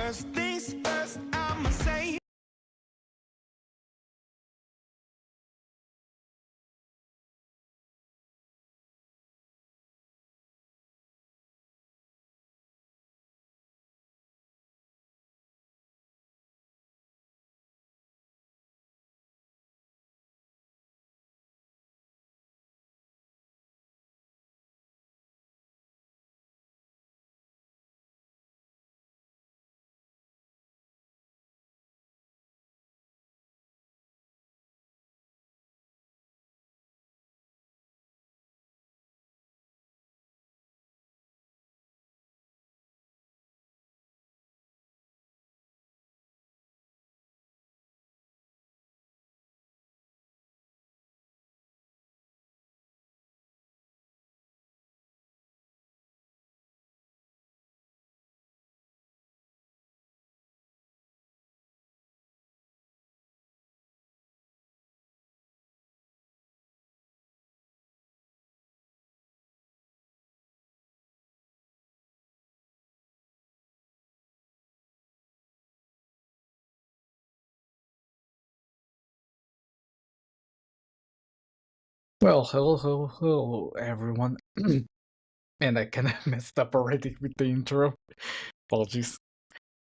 First things first, I'ma say. Well, hello, everyone. And I kind of messed up already with the intro. Apologies.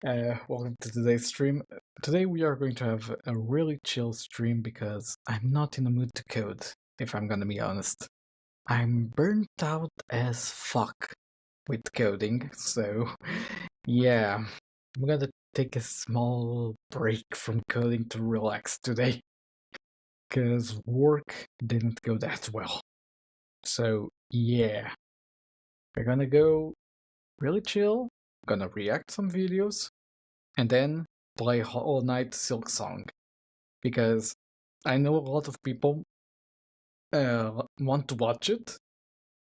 Welcome to today's stream. Today we are going to have a really chill stream because I'm not in the mood to code, if I'm gonna be honest. I'm burnt out as fuck with coding, so yeah, I'm gonna take a small break from coding to relax today. Because work didn't go that well. So yeah, we're gonna go really chill, gonna react some videos, and then play Hollow Knight Silksong. Because I know a lot of people want to watch it.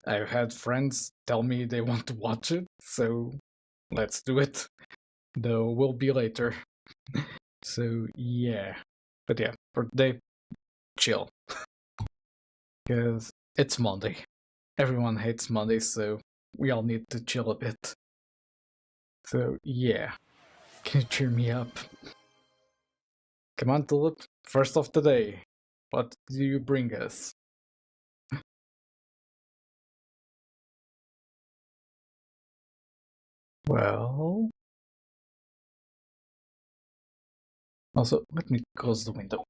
I've had friends tell me they want to watch it, so let's do it. Though will be later. So yeah. But yeah, for today, chill. Because it's Monday. Everyone hates Monday, so we all need to chill a bit. So yeah. Can you cheer me up? Come on, Tulip. First of the day. What do you bring us? Well... Also, let me close the window.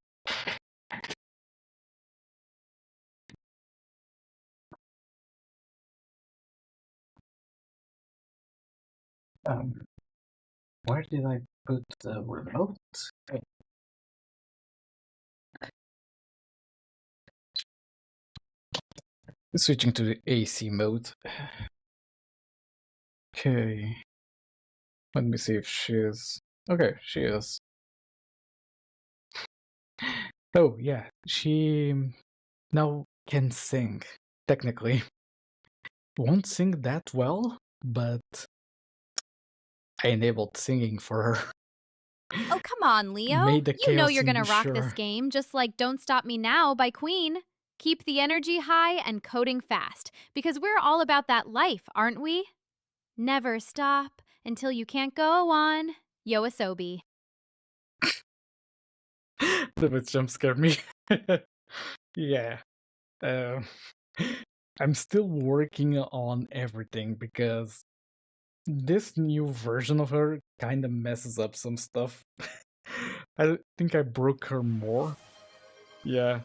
Um, where did I put the remote? Oh. Switching to the AC mode. Okay. Let me see if she is... Okay, she is. Oh, yeah. She now can sing, technically. Won't sing that well, but I enabled singing for her. Oh, come on, Leo. Made the You know chaos you're gonna rock this sure. game just like Don't Stop Me Now by Queen. Keep the energy high and coding fast, because we're all about that life, aren't we? Never stop until you can't go on. Yoasobi. The bit jump scared me. Yeah. I'm still working on everything because this new version of her kind of messes up some stuff. I think I broke her more. Yeah,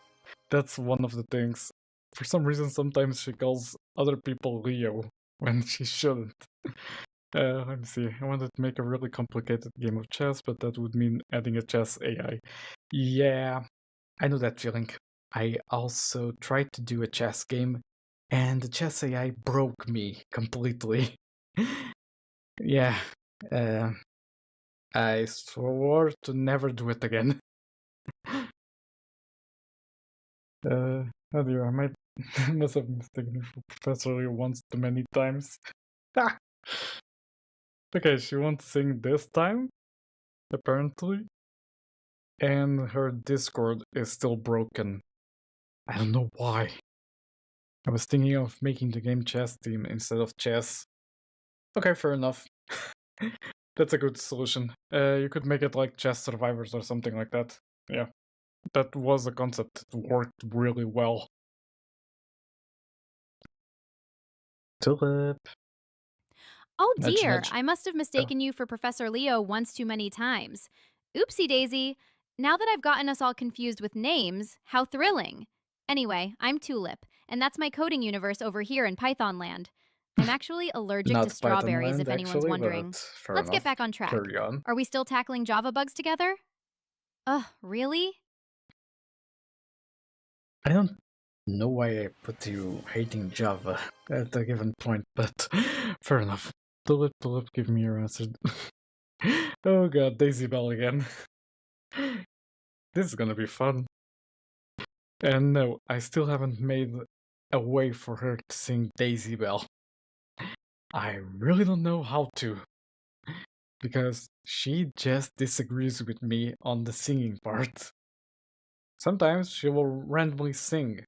that's one of the things. For some reason, sometimes she calls other people Leo when she shouldn't. Let me see. I wanted to make a really complicated game of chess, but that would mean adding a chess AI. Yeah, I know that feeling. I also tried to do a chess game, and the chess AI broke me completely. Yeah, uh, I swore to never do it again. How do you? I might must have mistaken you for Professor Lee once too many times. Ah! Okay, she won't sing this time, apparently. And her Discord is still broken. I don't know why. I was thinking of making the game chess team instead of chess. Okay, fair enough. That's a good solution. You could make it like chess survivors or something like that. Yeah, that was a concept that worked really well. Tulip. Oh Nudge, dear, nudge. I must have mistaken you for Professor Leo once too many times. Oopsie daisy. Now that I've gotten us all confused with names, how thrilling. Anyway, I'm Tulip, and that's my coding universe over here in Python land. I'm actually allergic to Not Python strawberries, land, if anyone's actually, but wondering. fair Let's get enough. back on track. Carry on. Are we still tackling Java bugs together? Ugh, really? I don't know why I put you hating Java at a given point, but fair enough. Tulip, Tulip, give me your answer. Oh god, Daisy Bell again. This is gonna be fun. And no, I still haven't made a way for her to sing Daisy Bell. I really don't know how to. Because she just disagrees with me on the singing part. Sometimes she will randomly sing.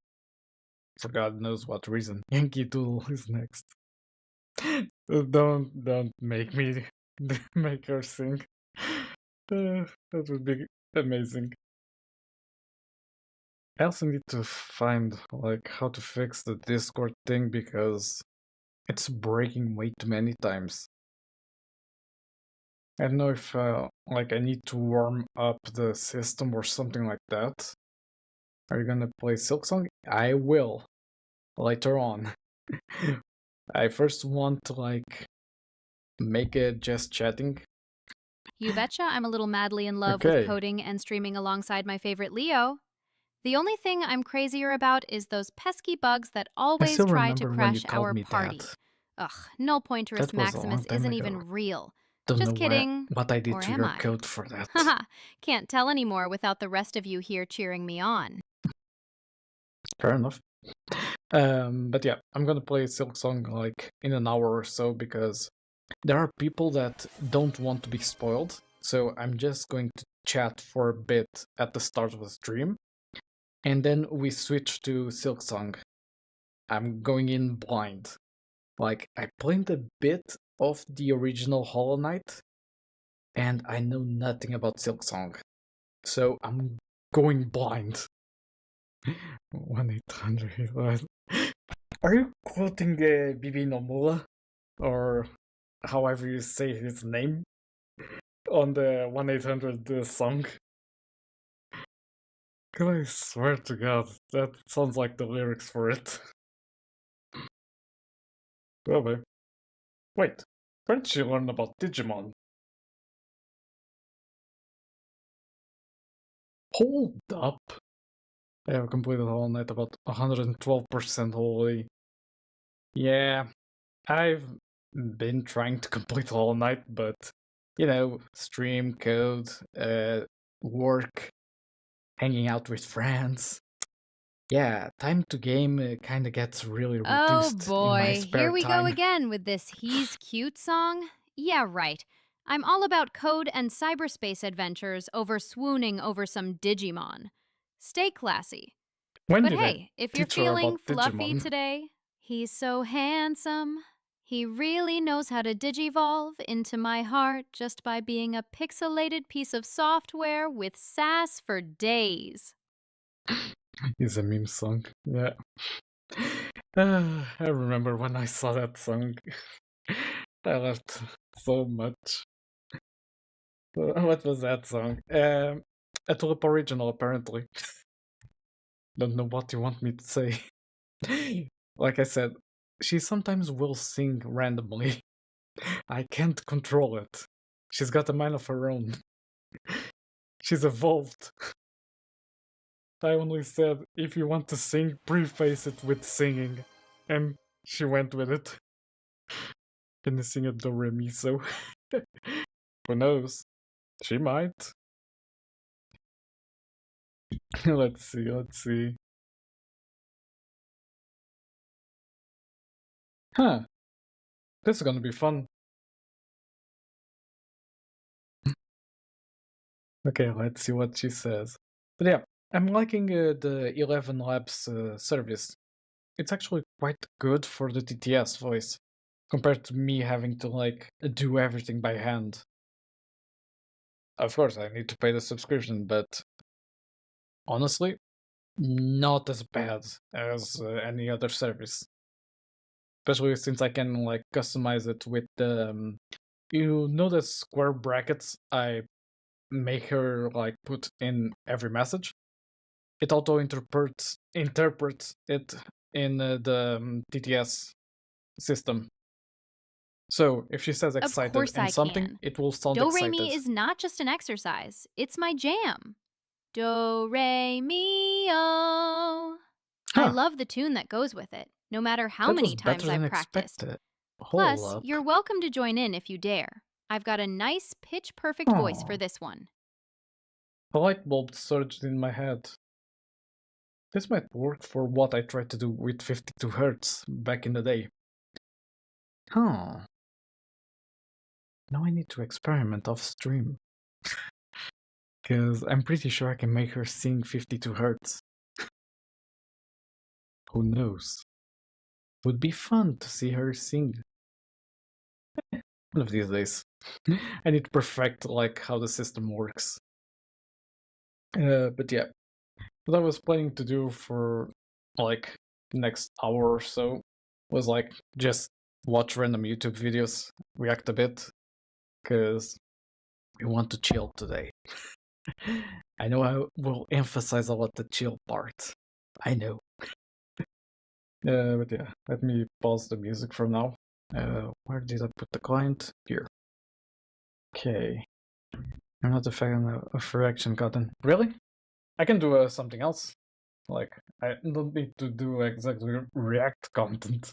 For God knows what reason. Yankee Doodle is next. Don't make me make her sing. That would be amazing. I also need to find like how to fix the Discord thing because it's breaking way too many times. I don't know if like I need to warm up the system or something like that. Are you gonna play Silksong? I will later on. I first want to like make it just chatting. You betcha I'm a little madly in love Okay. with coding and streaming alongside my favorite Leo. The only thing I'm crazier about is those pesky bugs that I always still try to remember when you crash called our me party. that. Ugh, null pointerist That was a long Maximus time isn't ago. even real. Don't Just know kidding. what I did Or to am your I? code for that. Haha, can't tell anymore without the rest of you here cheering me on. Fair enough. But yeah, I'm gonna play Silksong like in an hour or so because there are people that don't want to be spoiled. So I'm just going to chat for a bit at the start of the stream, and then we switch to Silksong. I'm going in blind. Like I played a bit of the original Hollow Knight, and I know nothing about Silksong, so I'm going blind. 1-800. Are you quoting Bibi Nomura? Or however you say his name? On the 1-800 song? God, I swear to God, that sounds like the lyrics for it. Well, wait, where did she learn about Digimon? Hold up! I have completed Hollow Knight about 112% already. Yeah, I've been trying to complete Hollow Knight, but you know, stream, code, work, hanging out with friends. Yeah, time to game kind of gets really Oh reduced in my boy, spare here we time. go again with this He's Cute song? Yeah, right. I'm all about code and cyberspace adventures over swooning over some Digimon. Stay classy. When But did I hey, if you're teach her feeling about fluffy Digimon? today, he's so handsome. He really knows how to digivolve into my heart just by being a pixelated piece of software with sass for days. It's a meme song. Yeah. I remember when I saw that song. I laughed so much. What was that song? A Tulip original, apparently. Don't know what you want me to say. Like I said, she sometimes will sing randomly. I can't control it. She's got a mind of her own. She's evolved. I only said, if you want to sing, preface it with singing. And she went with it. Can you sing a do re mi so? Who knows? She might. Let's see, let's see. Huh. This is gonna be fun. Okay, let's see what she says. But yeah, I'm liking the 11 Labs service. It's actually quite good for the TTS voice, compared to me having to like do everything by hand. of course, I need to pay the subscription, but honestly, not as bad as any other service. Especially since I can like customize it with the you know the square brackets I make her like put in every message. It auto interprets it in the TTS system. So if she says Of excited course and I something, can. it will sound Do re excited. mi is not just an exercise, it's my jam. Do re mi o. I Huh, love the tune that goes with it, no matter how that many was times better than I've practiced. expected. Hold Plus, up. you're welcome to join in if you dare. I've got a nice pitch perfect voice for Oh, this one. a light bulb surged in my head. This might work for what I tried to do with 52 Hz back in the day. Huh. Now I need to experiment off stream. Because I'm pretty sure I can make her sing 52 Hz. Who knows? Would be fun to see her sing. One of these days. I need to perfect like how the system works. But yeah. What I was planning to do for like next hour or so was like just watch random YouTube videos, react a bit, because we want to chill today. I know I will emphasize a lot the chill part. I know. But yeah, let me pause the music for now. Where did I put the client? Here. Okay. I'm not a fan of reaction content. Really? I can do something else. Like, I don't need to do exactly React content.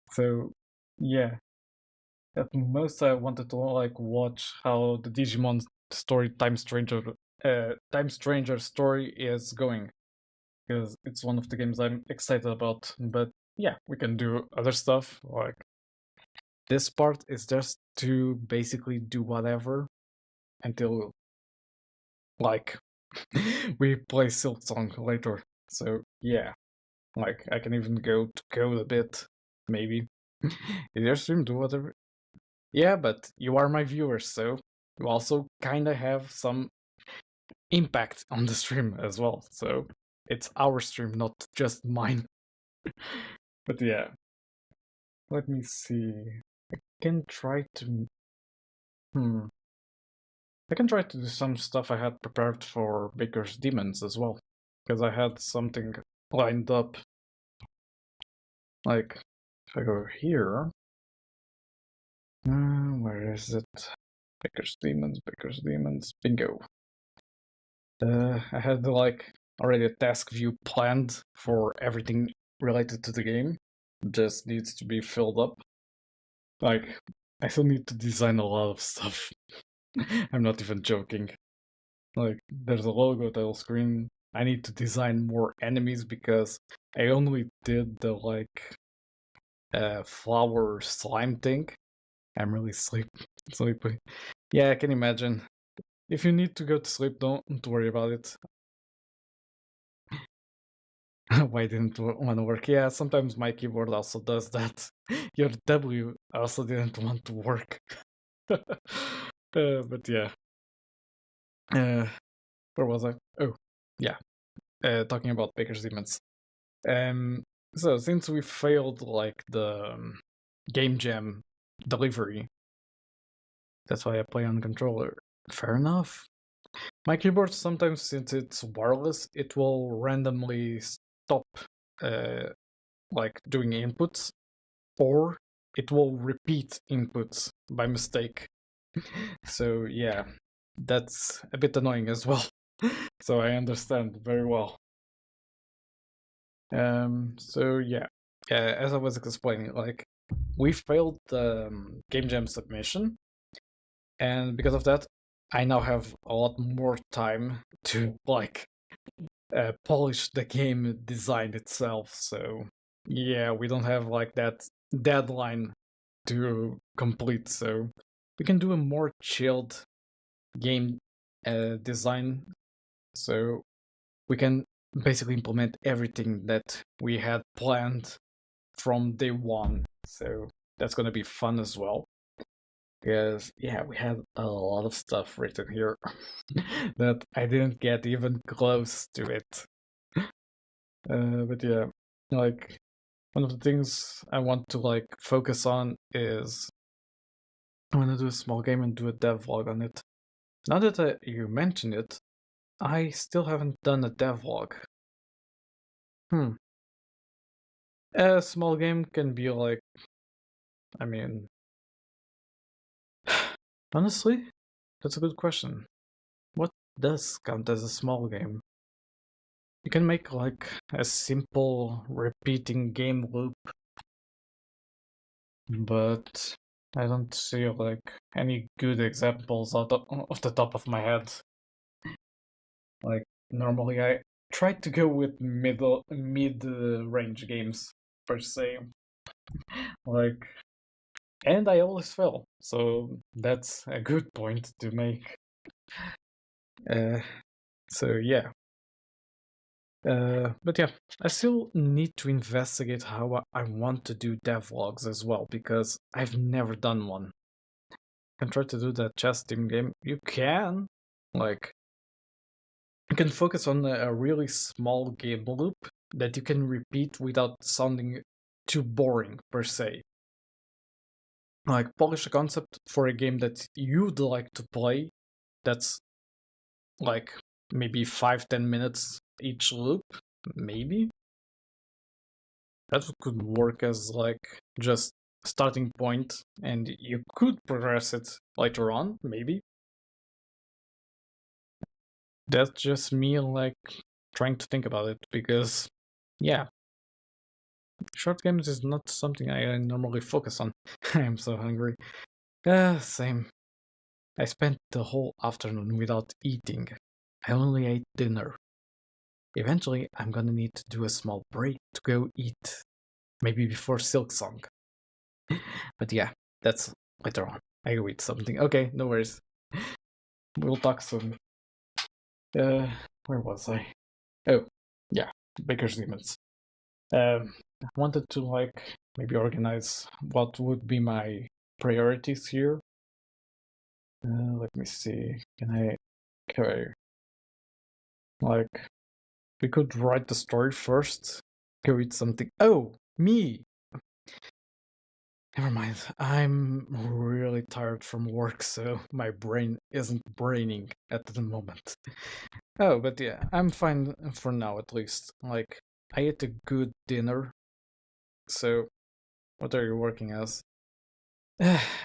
So, yeah. At most, I wanted to like watch how the Digimon story Time Stranger story is going, because it's one of the games I'm excited about. But yeah, we can do other stuff. Like this part is just to basically do whatever until like we play Silksong later. So yeah, like I can even go to code a bit, maybe. In your stream, do whatever. Yeah, but you are my viewers, so you also kind of have some impact on the stream as well. So it's our stream, not just mine. But yeah, let me see. I can try to. I can try to do some stuff I had prepared for Baker's Demons as well, because I had something lined up. Like, if I go here, where is it? Baker's Demons, bingo. I had like already a task view planned for everything related to the game. Just needs to be filled up. Like, I still need to design a lot of stuff. I'm not even joking. Like, there's a logo title screen. I need to design more enemies because I only did the like flower slime thing. I'm really sleepy. Yeah, I can imagine. If you need to go to sleep, don't worry about it. Why didn't want to work? Yeah, sometimes my keyboard also does that. Your W also didn't want to work. But yeah. Where was I? Oh, yeah. Talking about Baker's Demons. So since we failed like the game jam delivery, that's why I play on controller. Fair enough. My keyboard sometimes, since it's wireless, it will randomly stop like doing inputs, or it will repeat inputs by mistake. So yeah, that's a bit annoying as well. So I understand very well. So yeah, as I was explaining, like we failed the game jam submission, and because of that, I now have a lot more time to like polish the game design itself. So yeah, we don't have like that deadline to complete, so we can do a more chilled game design. So we can basically implement everything that we had planned from day one. So that's gonna be fun as well. Because yeah, we had a lot of stuff written here that I didn't get even close to it. But yeah, like one of the things I want to like focus on is I want to do a small game and do a devlog on it. Now that you mention it, I still haven't done a devlog. A small game can be like, I mean, honestly, that's a good question. What does count as a small game? You can make like a simple repeating game loop, but I don't see like any good examples out of the top of my head. Like normally I try to go with mid range games per se. Like and I always fail. So that's a good point to make. Uh so yeah. But yeah, I still need to investigate how I want to do devlogs as well, because I've never done one. You can try to do that chess team game. You can, like, you can focus on a really small game loop that you can repeat without sounding too boring, per se. Like, polish a concept for a game that you'd like to play that's, like, maybe 5-10 minutes each loop, maybe? That could work as like just starting point, and you could progress it later on, maybe. That's just me like trying to think about it, because yeah, short games is not something I normally focus on. I am so hungry. Same. I spent the whole afternoon without eating. I only ate dinner. Eventually, I'm gonna need to do a small break to go eat. Maybe before Silksong. But yeah, that's later on. I go eat something. Okay, no worries. We'll talk soon. Where was I? Oh, yeah, Baker's Demons. I wanted to like maybe organize what would be my priorities here. Let me see. Can I? Okay. Like, we could write the story first. Go eat something. Oh, me. Never mind. I'm really tired from work, so my brain isn't braining at the moment. Oh, but yeah, I'm fine for now at least. Like, I ate a good dinner. So, what are you working as?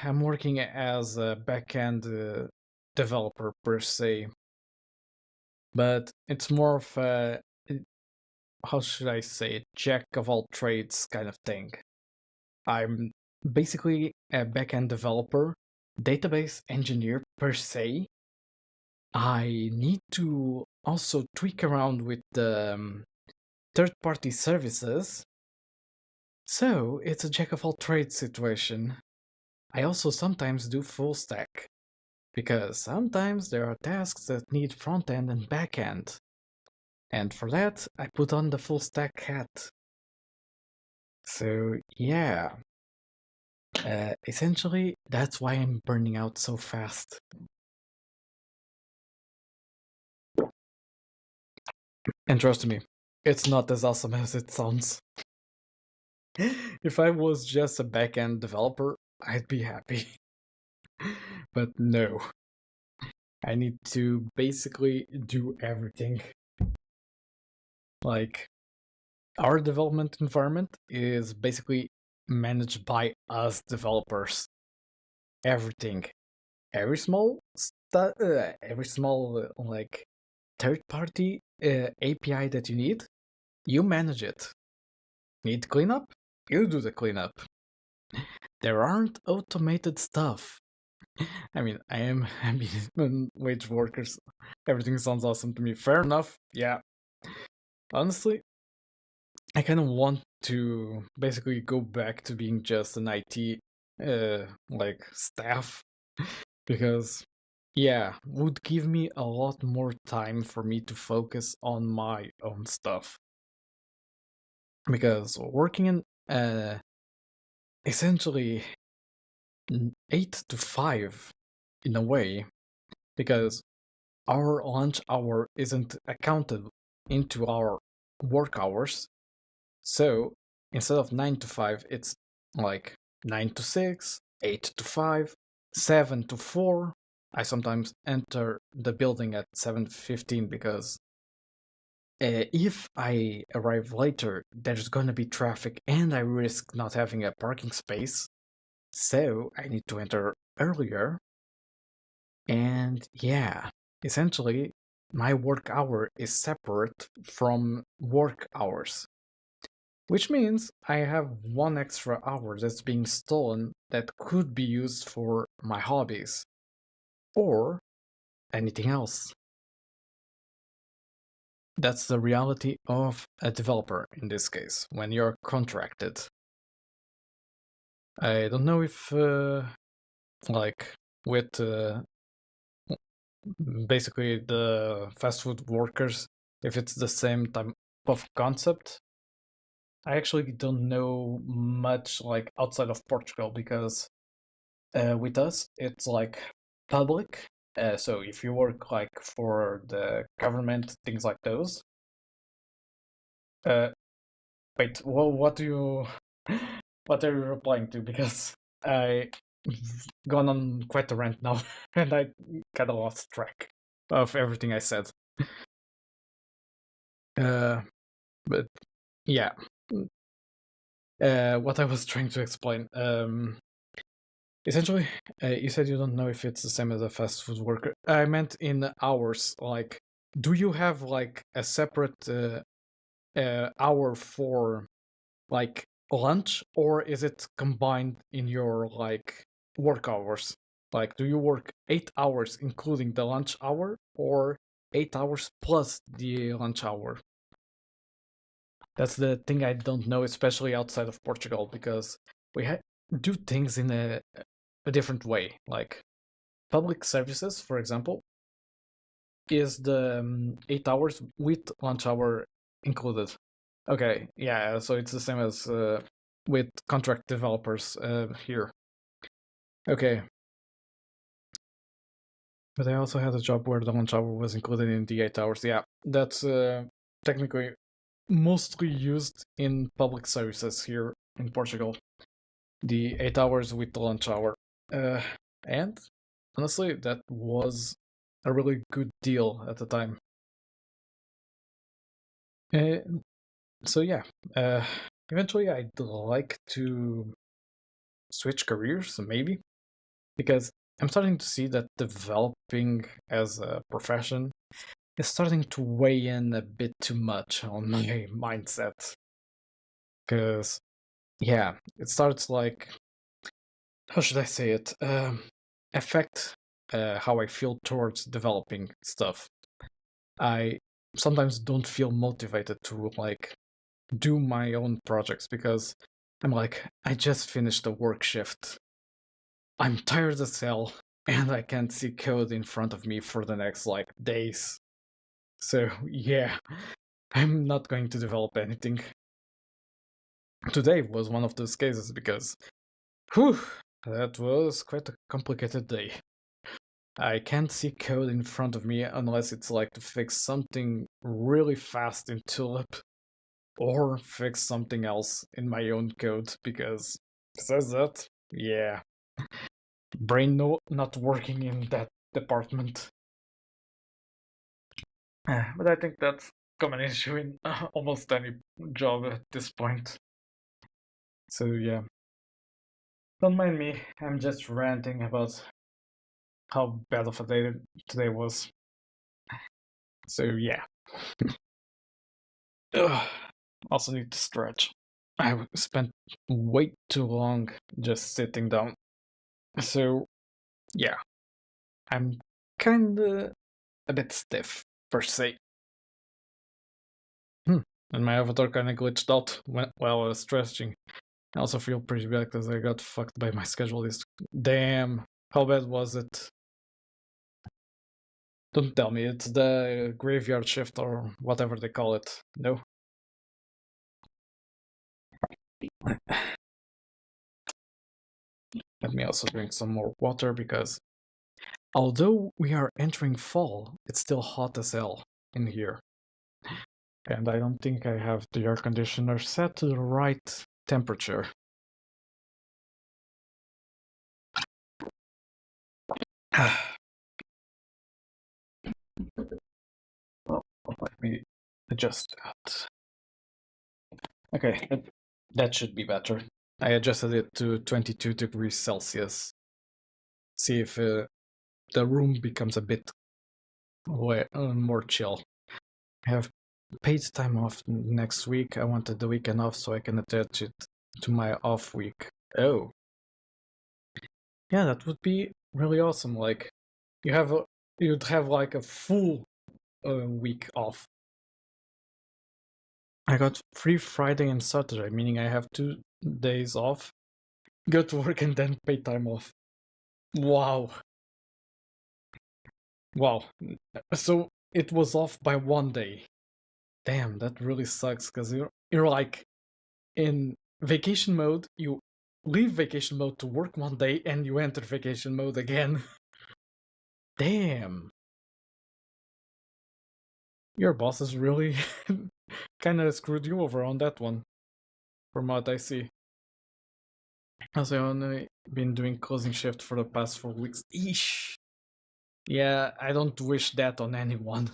I'm working as a backend developer per se, but it's more of a, how should I say it, jack of all trades kind of thing. I'm basically a backend developer, database engineer per se. I need to also tweak around with the third-party services. So it's a jack of all trades situation. I also sometimes do full stack, because sometimes there are tasks that need front end and back end. And for that, I put on the full stack hat. So yeah, essentially, that's why I'm burning out so fast. And trust me, it's not as awesome as it sounds. If I was just a backend developer, I'd be happy. But no. I need to basically do everything. Like, our development environment is basically managed by us developers. Everything. Every small like third party API that you need, you manage it. Need cleanup? You do the cleanup. There aren't automated stuff. I mean, I mean, wage workers. Everything sounds awesome to me. Fair enough. Yeah. Honestly, I kind of want to basically go back to being just an IT like staff, because yeah, would give me a lot more time for me to focus on my own stuff. Because working in essentially 8 to 5 in a way, because our lunch hour isn't accounted into our work hours. So instead of 9 to 5, it's like 9 to 6, 8 to 5, 7 to 4. I sometimes enter the building at 7:15 because if I arrive later, there's gonna be traffic and I risk not having a parking space. So I need to enter earlier. And yeah, essentially, my work hour is separate from work hours, which means I have 1 extra hour that's being stolen that could be used for my hobbies or anything else. That's the reality of a developer in this case, when you're contracted. I don't know if, like, with basically the fast food workers, if it's the same type of concept. I actually don't know much like outside of Portugal because with us it's like public. So if you work like for the government, things like those. Uh, wait, well, what do you, what are you replying to? Because I gone on quite a rant now, and I kind of lost track of everything I said. But yeah, what I was trying to explain. Essentially, you said you don't know if it's the same as a fast food worker. I meant in hours. Like, do you have like a separate hour for like lunch, or is it combined in your like work hours? Like, do you work 8 hours including the lunch hour, or 8 hours plus the lunch hour? That's the thing I don't know, especially outside of Portugal, because we do things in a different way. Like public services, for example, is the 8 hours with lunch hour included. Okay, yeah, so it's the same as with contract developers here. Okay. But I also had a job where the lunch hour was included in the 8 hours. Yeah, that's technically mostly used in public services here in Portugal. The 8 hours with the lunch hour. And honestly, that was a really good deal at the time. So yeah, eventually I'd like to switch careers, maybe, because I'm starting to see that developing as a profession is starting to weigh in a bit too much on my mindset. Because, yeah, it starts like, how should I say it? Affect how I feel towards developing stuff. I sometimes don't feel motivated to like do my own projects because I'm like, I just finished a work shift. I'm tired as hell, and I can't see code in front of me for the next like days. So yeah, I'm not going to develop anything. Today was one of those cases because, whew, that was quite a complicated day. I can't see code in front of me unless it's like to fix something really fast in Tulip or fix something else in my own code because besides that, yeah, brain not working in that department. But I think that's a common issue in almost any job at this point. So yeah, don't mind me. I'm just ranting about how bad of a day today was. So yeah. Ugh. Also need to stretch. I spent way too long just sitting down. So yeah, I'm kinda a bit stiff per se. And my avatar kinda glitched out while I was stretching. I also feel pretty bad because I got fucked by my schedule list. Damn, how bad was it? Don't tell me it's the graveyard shift or whatever they call it. No. Let me also drink some more water because although we are entering fall, it's still hot as hell in here. And I don't think I have the air conditioner set to the right temperature. Well, let me adjust that. Okay, that should be better. I adjusted it to 22 degrees Celsius. See if the room becomes a bit more chill. I have paid time off next week. I wanted the weekend off so I can attach it to my off week. Oh. Yeah, that would be really awesome. Like, you'd have like a full week off. I got free Friday and Saturday, meaning I have 2 days off, go to work and then pay time off. Wow. Wow. So it was off by 1 day. Damn, that really sucks because you're like in vacation mode, you leave vacation mode to work 1 day and you enter vacation mode again. Damn. Your boss is really kind of screwed you over on that one, from what I see. As I only been doing closing shift for the past 4 weeks. Eesh. Yeah, I don't wish that on anyone.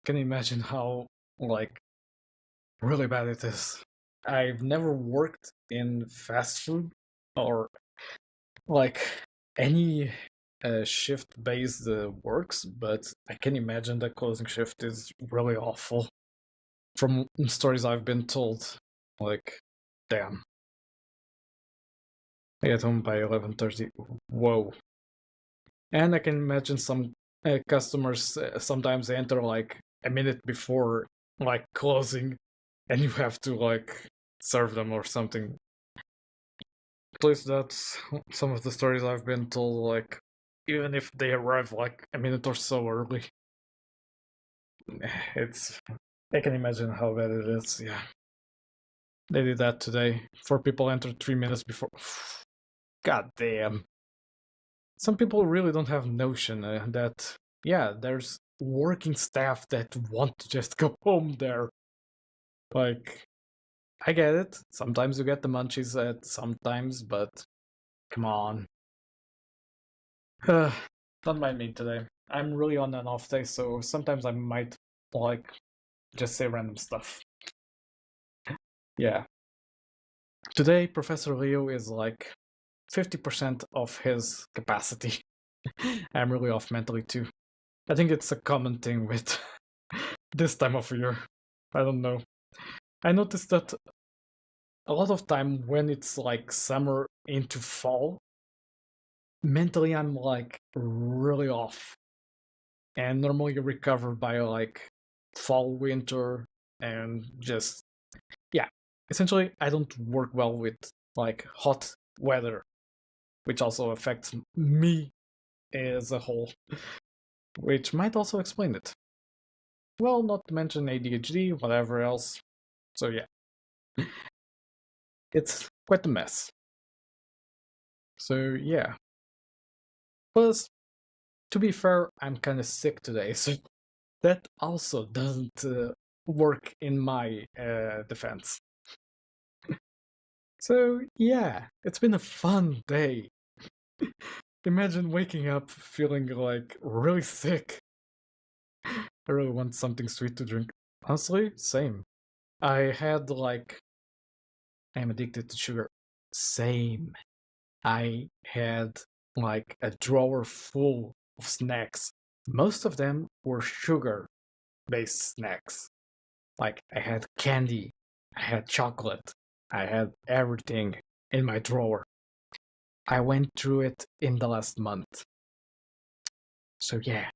Can you imagine how, like, really bad it is? I've never worked in fast food or, like, any shift-based works, but I can imagine that closing shift is really awful. From stories I've been told, like, damn. I get home by 11:30. Whoa. And I can imagine some customers sometimes enter like a minute before like closing, and you have to like serve them or something. At least that's some of the stories I've been told. Like, even if they arrive like a minute or so early, it's I can imagine how bad it is. Yeah, they did that today. 4 people entered 3 minutes before. God damn. Some people really don't have notion that, yeah, there's working staff that want to just go home there. Like, I get it. Sometimes you get the munchies at sometimes, but come on. Don't mind me today. I'm really on an off day, so sometimes I might, like, just say random stuff. Yeah. Today, Professor Leo is like 50% of his capacity. I'm really off mentally too. I think it's a common thing with this time of year. I don't know. I noticed that a lot of time when it's like summer into fall, mentally I'm like really off. And normally you recover by like fall, winter, and just, yeah. Essentially, I don't work well with like hot weather, which also affects me as a whole, which might also explain it. Well, not to mention ADHD, whatever else. So yeah, it's quite a mess. So yeah. Plus, to be fair, I'm kind of sick today, so that also doesn't work in my defense. So yeah, it's been a fun day. Imagine waking up feeling like really sick. I really want something sweet to drink. Honestly, same. I had like, I'm addicted to sugar. Same. I had like a drawer full of snacks. Most of them were sugar based snacks. Like, I had candy, I had chocolate, I had everything in my drawer. I went through it in the last month. So yeah,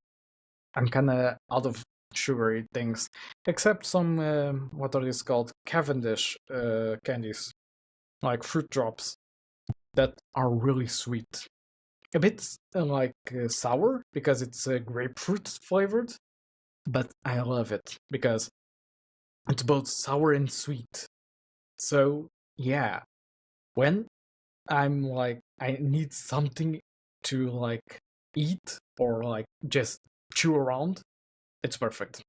I'm kinda out of sugary things, except some, what are these called? Cavendish candies, like fruit drops, that are really sweet. A bit like sour because it's grapefruit flavored, but I love it because it's both sour and sweet. So yeah, when I'm like, I need something to like eat or like just chew around, it's perfect.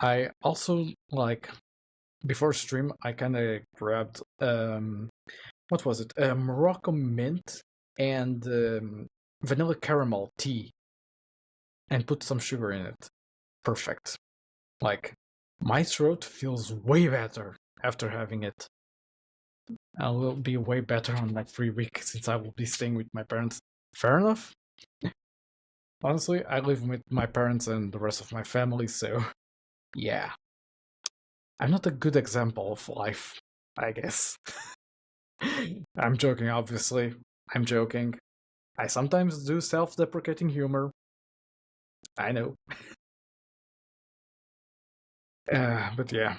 I also like before stream I kind of grabbed what was it? Morocco mint and vanilla caramel tea and put some sugar in it. Perfect. Like my throat feels way better after having it. I will be way better on my free week since I will be staying with my parents. Fair enough. Honestly, I live with my parents and the rest of my family, so yeah. I'm not a good example of life, I guess. I'm joking, obviously. I'm joking. I sometimes do self deprecating humor. I know. But yeah.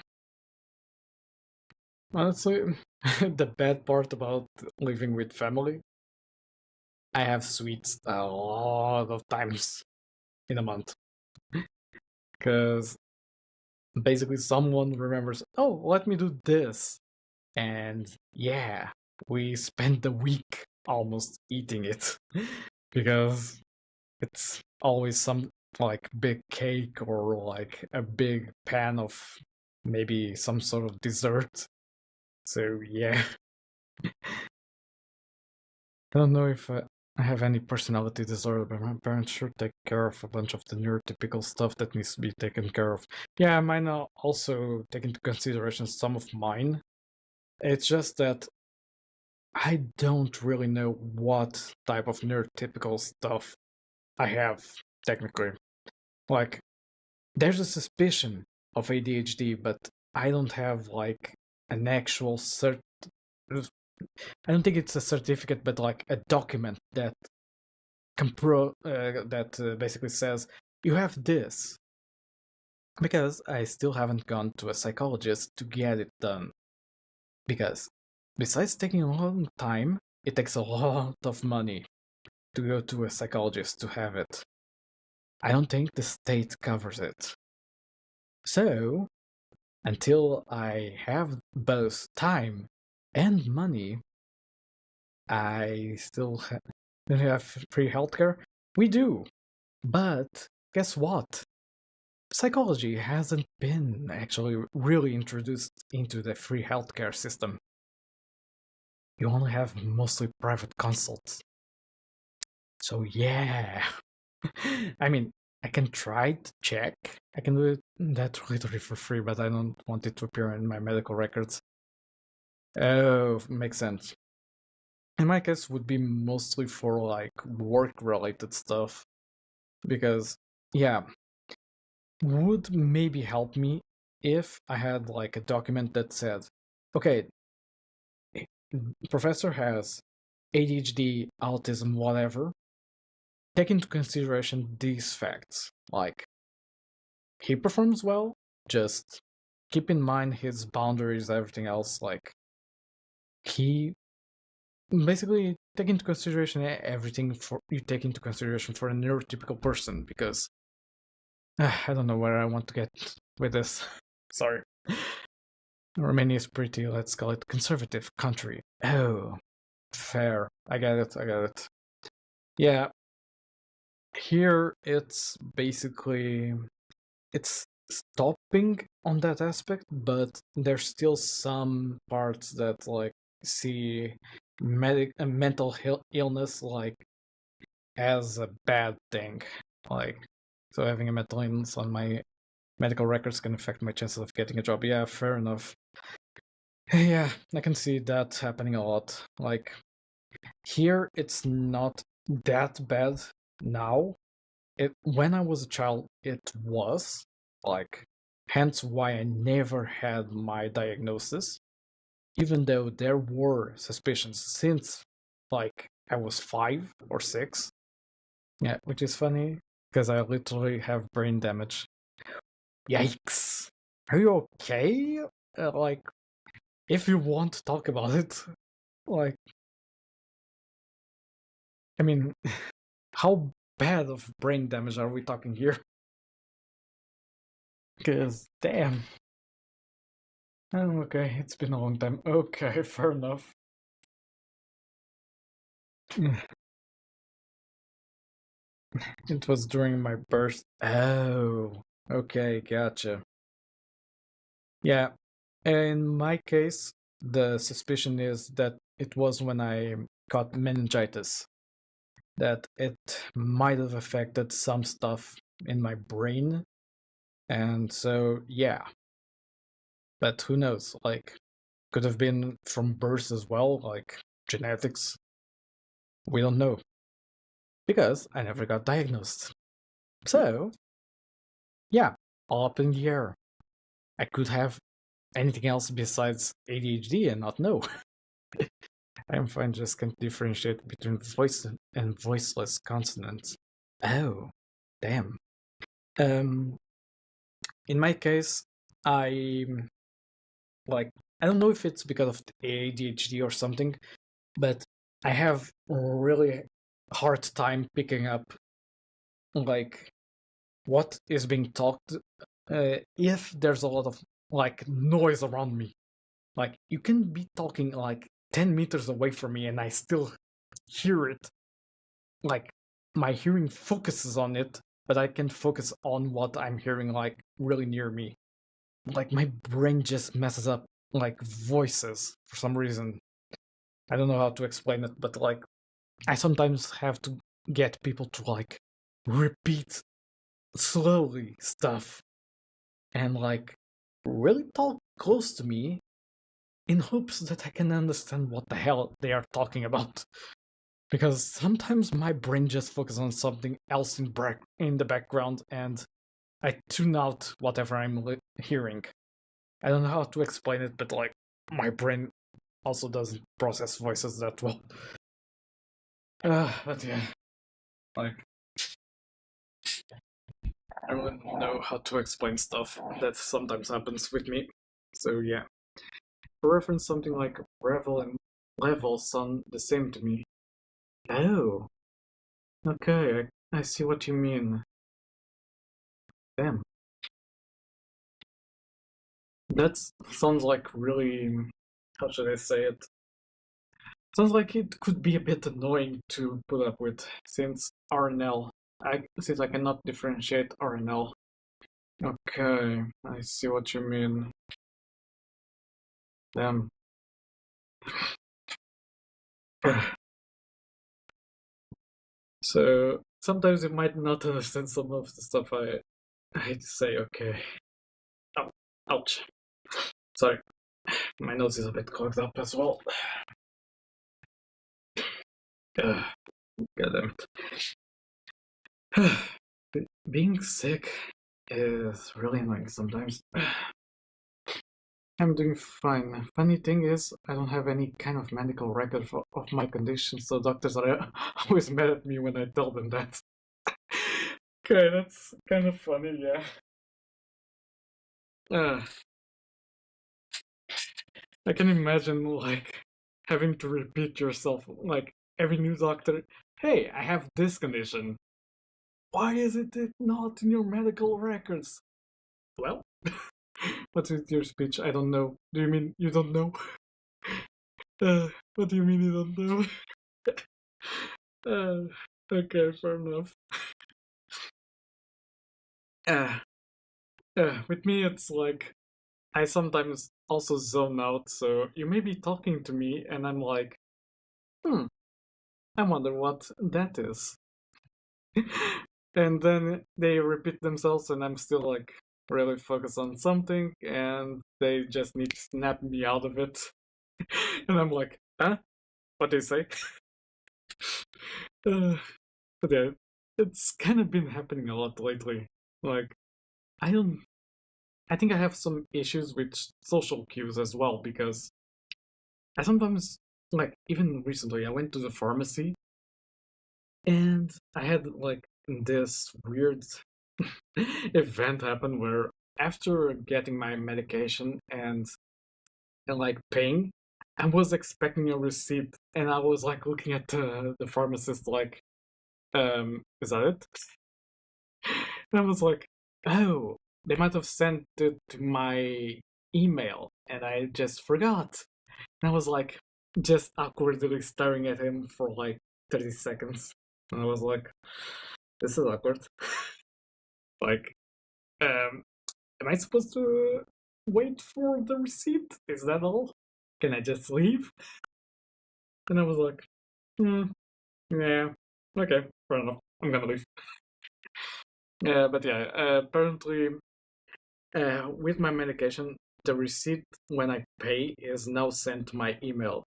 Honestly, the bad part about living with family, I have sweets a lot of times in a month. Because basically someone remembers, oh, let me do this. And yeah, we spend the week almost eating it. Because it's always some like big cake or like a big pan of maybe some sort of dessert. So yeah. I don't know if I have any personality disorder, but my parents sure take care of a bunch of the neurotypical stuff that needs to be taken care of. Yeah, I might not also take into consideration some of mine. It's just that I don't really know what type of neurotypical stuff I have, technically. Like, there's a suspicion of ADHD, but I don't have like an actual I don't think it's a certificate, but like a document that basically says you have this. Because I still haven't gone to a psychologist to get it done. Because besides taking a long time, it takes a lot of money to go to a psychologist to have it. I don't think the state covers it. So, until I have both time and money, I still don't have free healthcare. We do. But guess what? Psychology hasn't been actually really introduced into the free healthcare system. You only have mostly private consults. So yeah. I mean, I can try to check. I can do that literally for free, but I don't want it to appear in my medical records. Oh, makes sense. In my case, would be mostly for like work-related stuff, because yeah, would maybe help me if I had like a document that said, okay, professor has ADHD, autism, whatever. Take into consideration these facts. Like, he performs well, just keep in mind his boundaries, everything else. Like, he basically take into consideration everything for you take into consideration for a neurotypical person, because I don't know where I want to get with this. Sorry. Romania is pretty, let's call it, conservative country. Oh, fair. I get it. I get it. Yeah. Here it's basically it's stopping on that aspect, but there's still some parts that like see mental illness like as a bad thing. Like, so having a mental illness on my medical records can affect my chances of getting a job. Yeah, fair enough. Yeah, I can see that happening a lot. Like, here it's not that bad now. When I was a child, it was like, hence why I never had my diagnosis, even though there were suspicions since like I was 5 or 6. Yeah, which is funny because I literally have brain damage. Yikes! Are you okay? Like, if you want to talk about it, like, I mean, how bad of brain damage are we talking here? Because, damn. Oh, okay, it's been a long time. Okay, fair enough. It was during my birth. Oh, okay, gotcha. Yeah, in my case, the suspicion is that it was when I got meningitis, that it might have affected some stuff in my brain. And so, yeah, but who knows? Like, could have been from birth as well, like genetics. We don't know. Because I never got diagnosed. So, yeah, all up in the air. I could have anything else besides ADHD and not know. I am fine, just can't differentiate between voice and voiceless consonants. Oh, damn. In my case, I like I don't know if it's because of the ADHD or something, but I have a really hard time picking up like what is being talked if there's a lot of like noise around me. Like you can be talking like 10 meters away from me and I still hear it. Like my hearing focuses on it, but I can focus on what I'm hearing like really near me. Like my brain just messes up like voices for some reason. I don't know how to explain it, but like I sometimes have to get people to like repeat slowly stuff and like really talk close to me in hopes that I can understand what the hell they are talking about. Because sometimes my brain just focuses on something else in the background and I tune out whatever I'm hearing. I don't know how to explain it, but like my brain also doesn't process voices that well. But yeah, like I don't really know how to explain stuff that sometimes happens with me. So yeah, to reference something like revel and level sound the same to me. Oh, okay, I see what you mean. Damn, that sounds like really. How should I say it? Sounds like it could be a bit annoying to put up with, since RNL. Since I cannot differentiate RNL. Okay, I see what you mean. Damn. So sometimes you might not understand some of the stuff I say. Okay. Oh, ouch. Sorry, my nose is a bit clogged up as well. God damn it. Being sick is really annoying sometimes. I'm doing fine. Funny thing is, I don't have any kind of medical record of my condition, so doctors are always mad at me when I tell them that. Okay, that's kind of funny, yeah. I can imagine, like, having to repeat yourself, like, every new doctor, hey, I have this condition. Why is it not in your medical records? Well, what's with your speech? I don't know. Do you mean you don't know? What do you mean you don't know? Okay, fair enough. With me, it's like I sometimes also zone out. So you may be talking to me, and I'm like, I wonder what that is. And then they repeat themselves, and I'm still like really focused on something, and they just need to snap me out of it. And I'm like, huh? What do you say? But yeah, it's kind of been happening a lot lately. Like, I don't. I think I have some issues with social cues as well because I sometimes, like, even recently, I went to the pharmacy and I had like this weird event happen where after getting my medication and like paying, I was expecting a receipt and I was like looking at the pharmacist like, is that it? And I was like, oh, they might have sent it to my email and I just forgot. And I was like just awkwardly staring at him for like 30 seconds. And I was like, this is awkward. Like, am I supposed to wait for the receipt? Is that all? Can I just leave? And I was like, yeah, okay, fair enough. I'm gonna leave. But yeah, apparently, with my medication, the receipt when I pay is now sent to my email.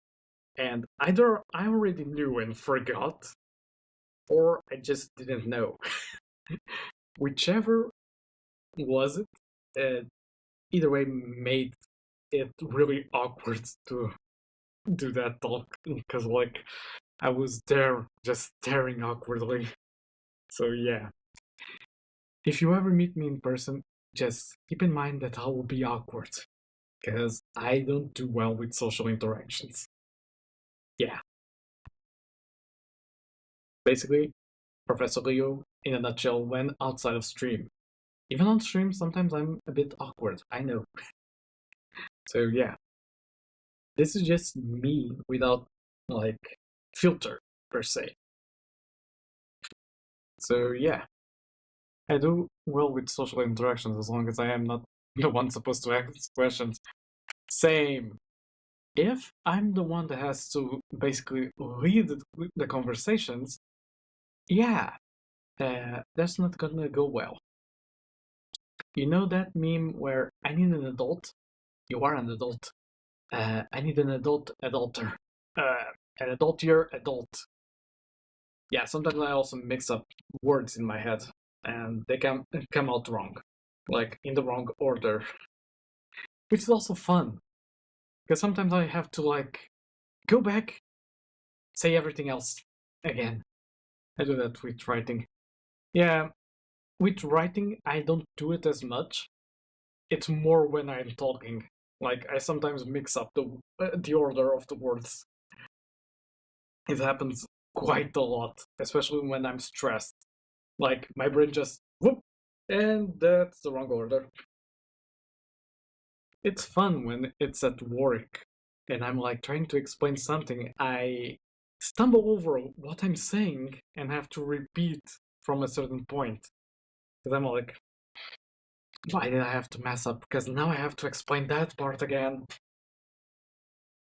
And either I already knew and forgot, or I just didn't know. Whichever was it, either way made it really awkward to do that talk, because like I was there just staring awkwardly. So yeah, if you ever meet me in person, just keep in mind that I will be awkward, because I don't do well with social interactions. Yeah. Basically, Professor Leo, in a nutshell, when outside of stream. Even on stream, sometimes I'm a bit awkward, I know. So yeah, this is just me without, like, filter, per se. So yeah, I do well with social interactions as long as I am not the one supposed to ask questions. Same. If I'm the one that has to basically lead the conversations, yeah, that's not gonna go well. You know that meme where I need an adult? You are an adult. I need an adulter. An adultier adult. Yeah, sometimes I also mix up words in my head and they can come out wrong. Like in the wrong order. Which is also fun. Because sometimes I have to like go back, say everything else again. I do that with writing. Yeah, with writing I don't do it as much. It's more when I'm talking. Like I sometimes mix up the order of the words. It happens quite a lot, especially when I'm stressed. Like my brain just whoop, and that's the wrong order. It's fun when it's at work and I'm like trying to explain something. I stumble over what I'm saying and have to repeat from a certain point. Because I'm like, why did I have to mess up? Because now I have to explain that part again.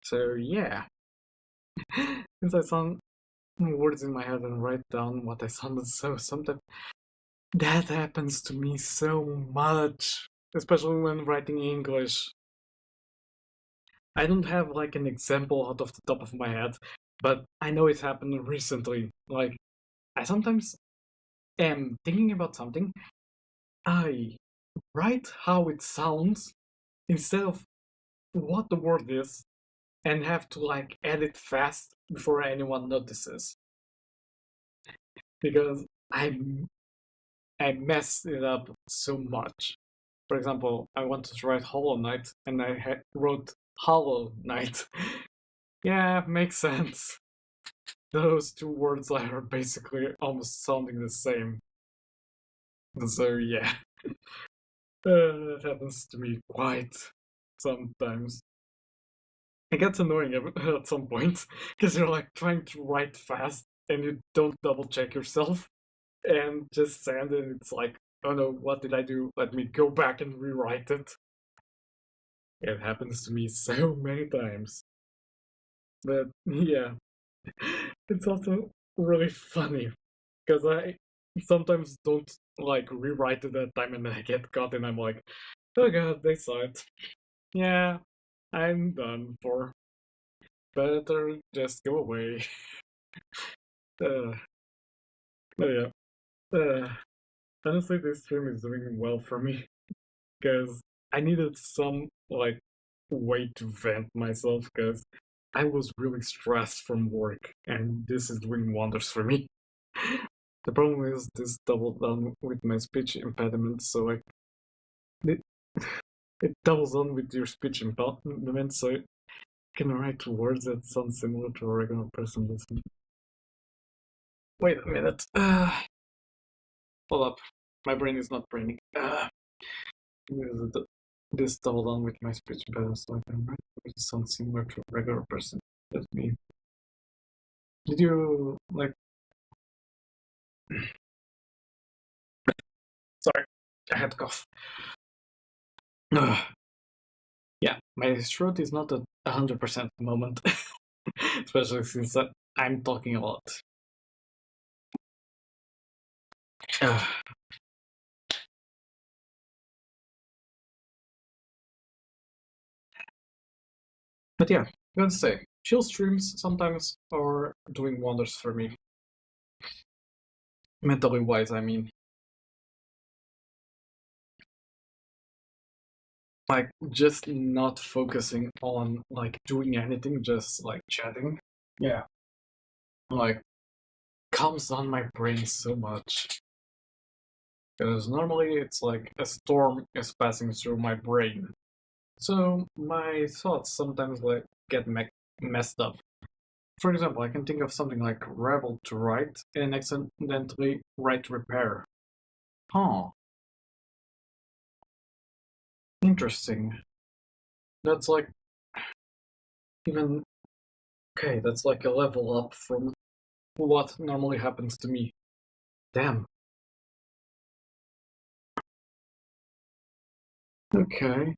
So yeah. Since I sound words in my head and write down what I sounded, so sometimes that happens to me so much, especially when writing English. I don't have like an example out of the top of my head, but I know it happened recently. Like, I sometimes am thinking about something, I write how it sounds instead of what the word is, and have to like edit fast before anyone notices. Because I messed it up so much. For example, I wanted to write Hollow Knight, and I wrote Hollow Knight. Yeah, makes sense. Those two words are basically almost sounding the same. So yeah, that happens to me quite sometimes. It gets annoying at some point because you're like trying to write fast and you don't double check yourself and just send it. It's like, oh no, what did I do? Let me go back and rewrite it. It happens to me so many times. But yeah, it's also really funny because I sometimes don't like rewrite it that time and then I get caught and I'm like, oh god, they saw it. Yeah, I'm done for. Better just go away. uh, but yeah. Honestly, this stream is doing well for me because I needed some like way to vent myself because I was really stressed from work and this is doing wonders for me. The problem is this doubled down with my speech impediment, so like it, it doubles on with your speech impediment, so you can write words that sound similar to a regular person listening. Wait a minute. Hold up. My brain is not braining. This doubled on with my speech impediment, so I can write words that sound similar to a regular person. Let me Did you like? Sorry, I had cough. Yeah, my throat is not at 100% at the moment, especially since I'm talking a lot. But yeah, gotta say, chill streams sometimes are doing wonders for me. Mentally wise, I mean. Like, just not focusing on, like, doing anything, just, like, chatting. Yeah. Like, calms down my brain so much. Because normally it's like a storm is passing through my brain. So my thoughts sometimes like get messed up. For example, I can think of something like rebel to write and accidentally write repair. Huh. Interesting. That's like even okay, that's like a level up from what normally happens to me. Damn. Okay.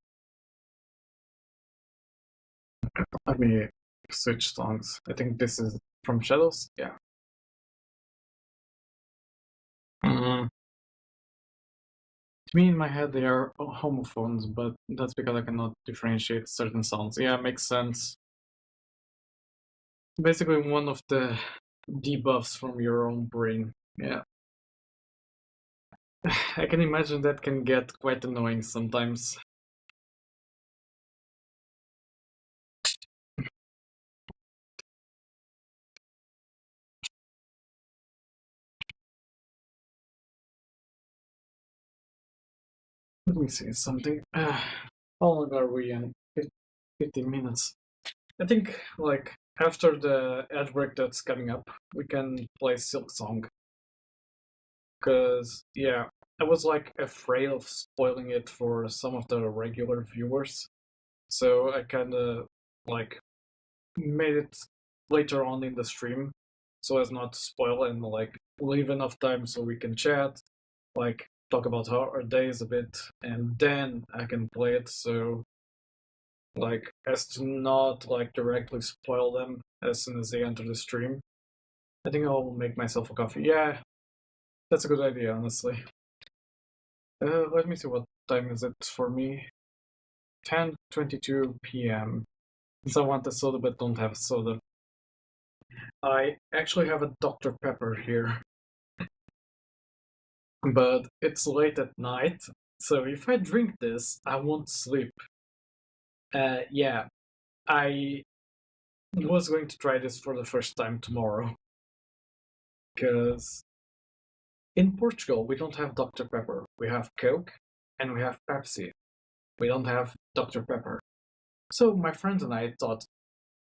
Let me switch songs. I think this is from Shadows. Yeah. To me, in my head, they are homophones, but that's because I cannot differentiate certain sounds. Yeah, makes sense. Basically, one of the debuffs from your own brain. Yeah. I can imagine that can get quite annoying sometimes. Let me see something. How long are we in? 15 minutes. I think, like, after the ad break that's coming up, we can play Silk Song. Because, yeah, I was, like, afraid of spoiling it for some of the regular viewers. So I kind of, like, made it later on in the stream so as not to spoil and, like, leave enough time so we can chat, like, talk about our days a bit, and then I can play it so, like, as to not, like, directly spoil them as soon as they enter the stream. I think I'll make myself a coffee. Yeah, that's a good idea, honestly. Let me see, what time is it for me? 10:22 p.m. Since I want a soda but don't have soda. I actually have a Dr. Pepper here. But it's late at night, so if I drink this, I won't sleep. Yeah, I was going to try this for the first time tomorrow. Because in Portugal, we don't have Dr. Pepper. We have Coke and we have Pepsi. We don't have Dr. Pepper. So my friends and I thought,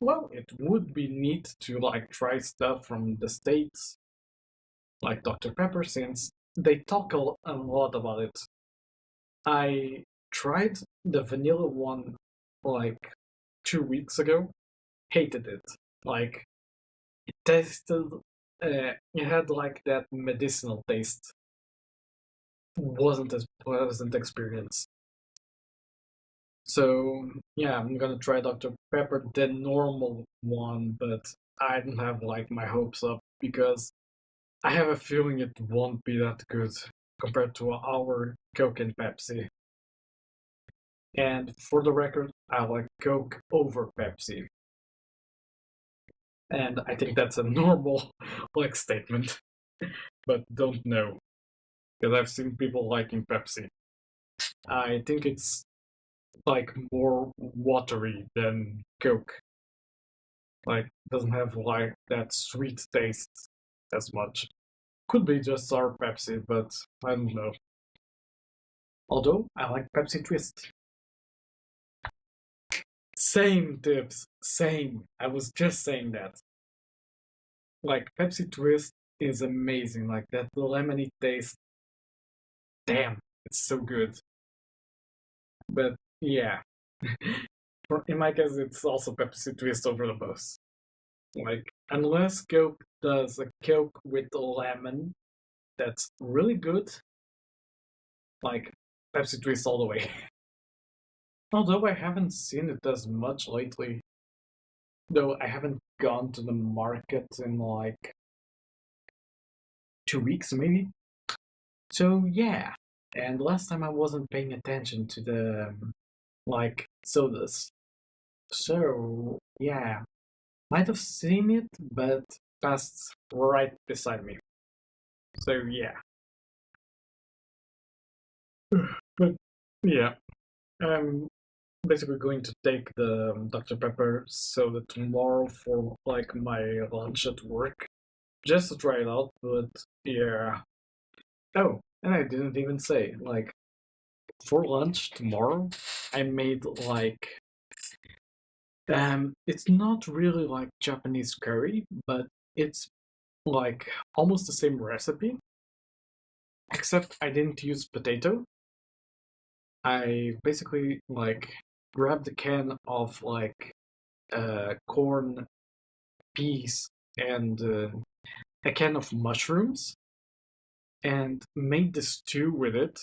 well, it would be neat to like try stuff from the States, like Dr. Pepper, since they talk a lot about it. I tried the vanilla one like 2 weeks ago. Hated it. Like it tasted. It had like that medicinal taste. Wasn't as pleasant experience. So yeah, I'm gonna try Dr. Pepper, the normal one, but I don't have like my hopes up because I have a feeling it won't be that good compared to our Coke and Pepsi. And for the record, I like Coke over Pepsi. And I think that's a normal like statement, but don't know because I've seen people liking Pepsi. I think it's like more watery than Coke. Like doesn't have like that sweet taste as much. Could be just our Pepsi, but I don't know. Although I like Pepsi Twist. Same tips, same. I was just saying that. Like Pepsi Twist is amazing. Like that lemony taste. Damn, it's so good. But yeah, in my case, it's also Pepsi Twist over the most. Like unless Coke does a Coke with lemon that's really good, like Pepsi Twist all the way. Although I haven't seen it as much lately. Though I haven't gone to the market in like 2 weeks maybe. So yeah. And last time I wasn't paying attention to the like sodas. So yeah. Might have seen it, but passed right beside me. So yeah. But yeah. I'm basically going to take the Dr. Pepper soda tomorrow for like my lunch at work. Just to try it out, but yeah. Oh, and I didn't even say, like, for lunch tomorrow, I made like it's not really like Japanese curry, but it's like almost the same recipe, except I didn't use potato. I basically like grabbed a can of like corn, peas, and a can of mushrooms and made the stew with it.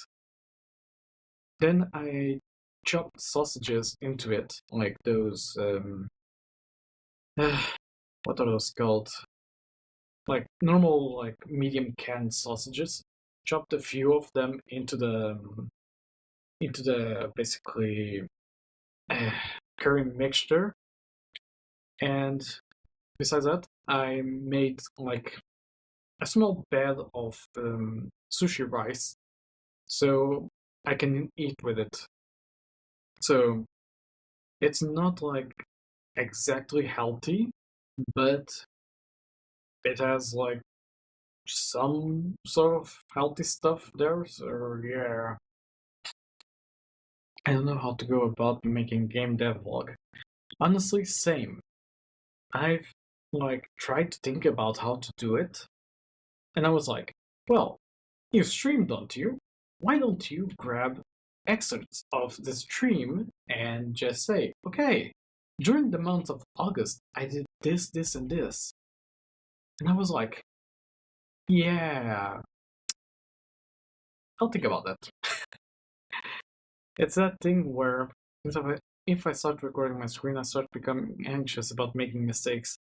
Then I chopped sausages into it, like those what are those called? Like normal, like medium canned sausages. Chopped a few of them into the basically uh, curry mixture, and besides that, I made like a small bed of sushi rice, so I can eat with it. So it's not like exactly healthy, but it has like some sort of healthy stuff there. So yeah, I don't know how to go about making game dev vlog. Honestly, same. I've like tried to think about how to do it, and I was like, well, you stream, don't you? Why don't you grab excerpts of the stream and just say, okay, during the month of August, I did this, this, and this. And I was like, yeah, I'll think about that. It's that thing where if I start recording my screen, I start becoming anxious about making mistakes.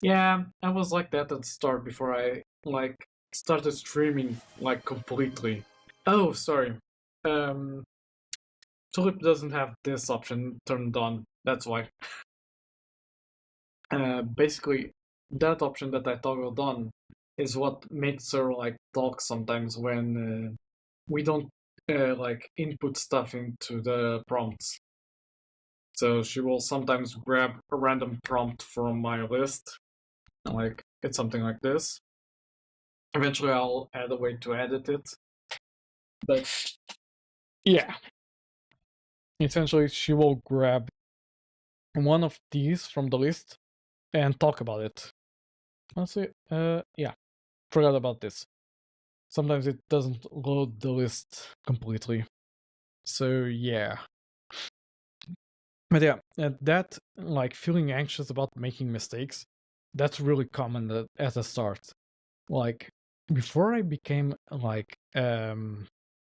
Yeah, I was like that at the start before I like started streaming like completely. Oh, sorry. Um, Tulip doesn't have this option turned on. That's why. Basically, that option that I toggled on is what makes her like talk sometimes when we don't like input stuff into the prompts. So she will sometimes grab a random prompt from my list, like it's something like this. Eventually, I'll add a way to edit it, but yeah, essentially, she will grab one of these from the list and talk about it. Honestly, yeah, forgot about this. Sometimes it doesn't load the list completely. So yeah. But yeah, that like feeling anxious about making mistakes, that's really common at the start. Like before I became like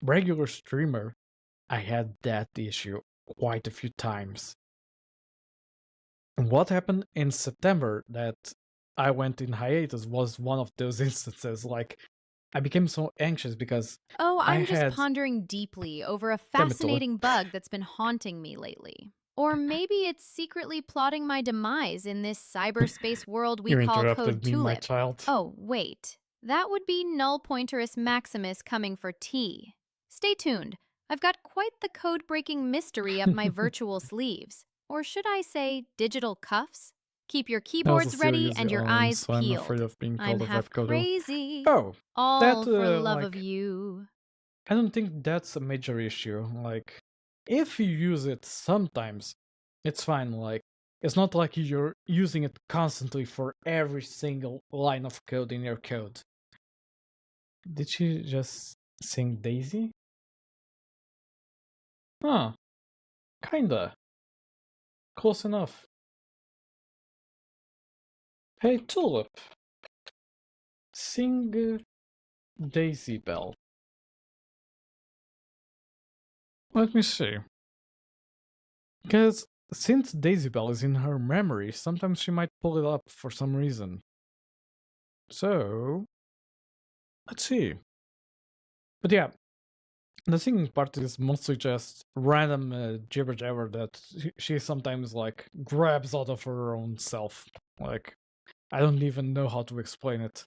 regular streamer, I had that issue quite a few times. And what happened in September that I went in hiatus was one of those instances. Like I became so anxious because Oh, I I'm just had pondering deeply over a Damn it, Tulip. fascinating bug that's been haunting me lately. Or maybe it's secretly plotting my demise in this cyberspace world we You call interrupted Code me, my Tulip. child. Oh, wait. That would be Null Pointerus Maximus coming for tea. Stay tuned. I've got quite the code breaking mystery up my virtual sleeves. Or should I say, digital cuffs? Keep your I also keyboards still ready use and the your own, eyes so I'm afraid peeled. of being I'm called a half webcoder. crazy. Oh, All that for love like of you. I don't think that's a major issue. Like, if you use it sometimes, it's fine. Like, it's not like you're using it constantly for every single line of code in your code. Did she just sing Daisy? Huh, kinda. Close enough. Hey, Tulip, sing Daisy Bell. Let me see. Because since Daisy Bell is in her memory, sometimes she might pull it up for some reason. So, let's see. But yeah, the singing part is mostly just random jibber jabber that she sometimes like grabs out of her own self. Like, I don't even know how to explain it.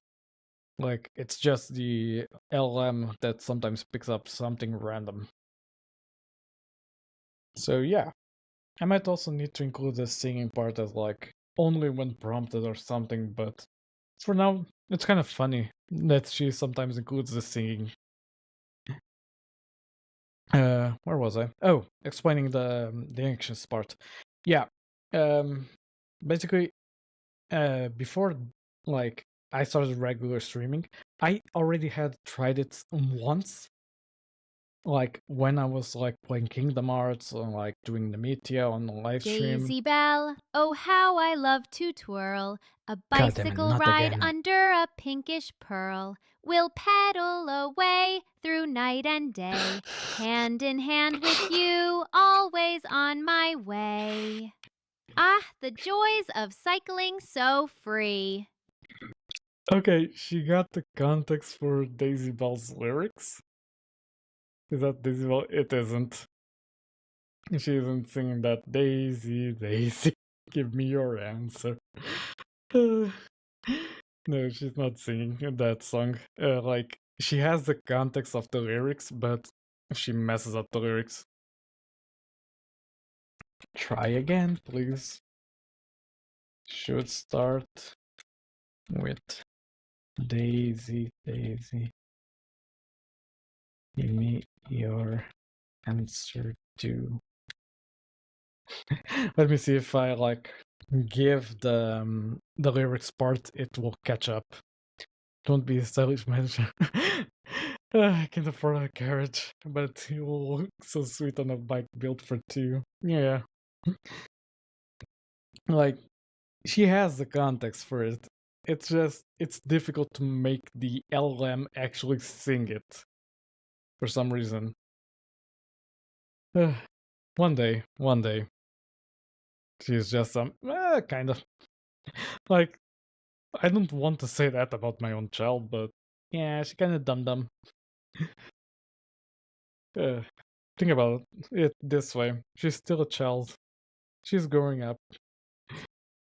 Like, it's just the LM that sometimes picks up something random. So yeah, I might also need to include the singing part as like only when prompted or something, but for now, it's kind of funny that she sometimes includes the singing. Where was I? Oh, explaining the anxious part. Yeah. Um basically before like I started regular streaming, I already had tried it once. Like when I was like playing Kingdom Hearts or like doing the Meteor on the live stream. Daisy Bell, oh how I love to twirl a God damn it, bicycle not ride again. under a pinkish pearl. We'll pedal away through night and day, hand in hand with you, always on my way. Ah, the joys of cycling so free. Okay, she got the context for Daisy Bell's lyrics. Is that Daisy Bell? It isn't. She isn't singing that Daisy, Daisy, give me your answer. No, she's not singing that song. Like, she has the context of the lyrics, but she messes up the lyrics. Try again, please. Should start with Daisy, Daisy. Give me your answer to. Let me see if I like give the lyrics part, it will catch up. Don't be a stylish manager. I can't afford a carriage, but he will look so sweet on a bike built for two. Yeah. Like, she has the context for it. It's just, it's difficult to make the LM actually sing it. For some reason. One day. She's just kind of. Like, I don't want to say that about my own child, but yeah, she's kind of dumb. Think about it this way. She's still a child. She's growing up.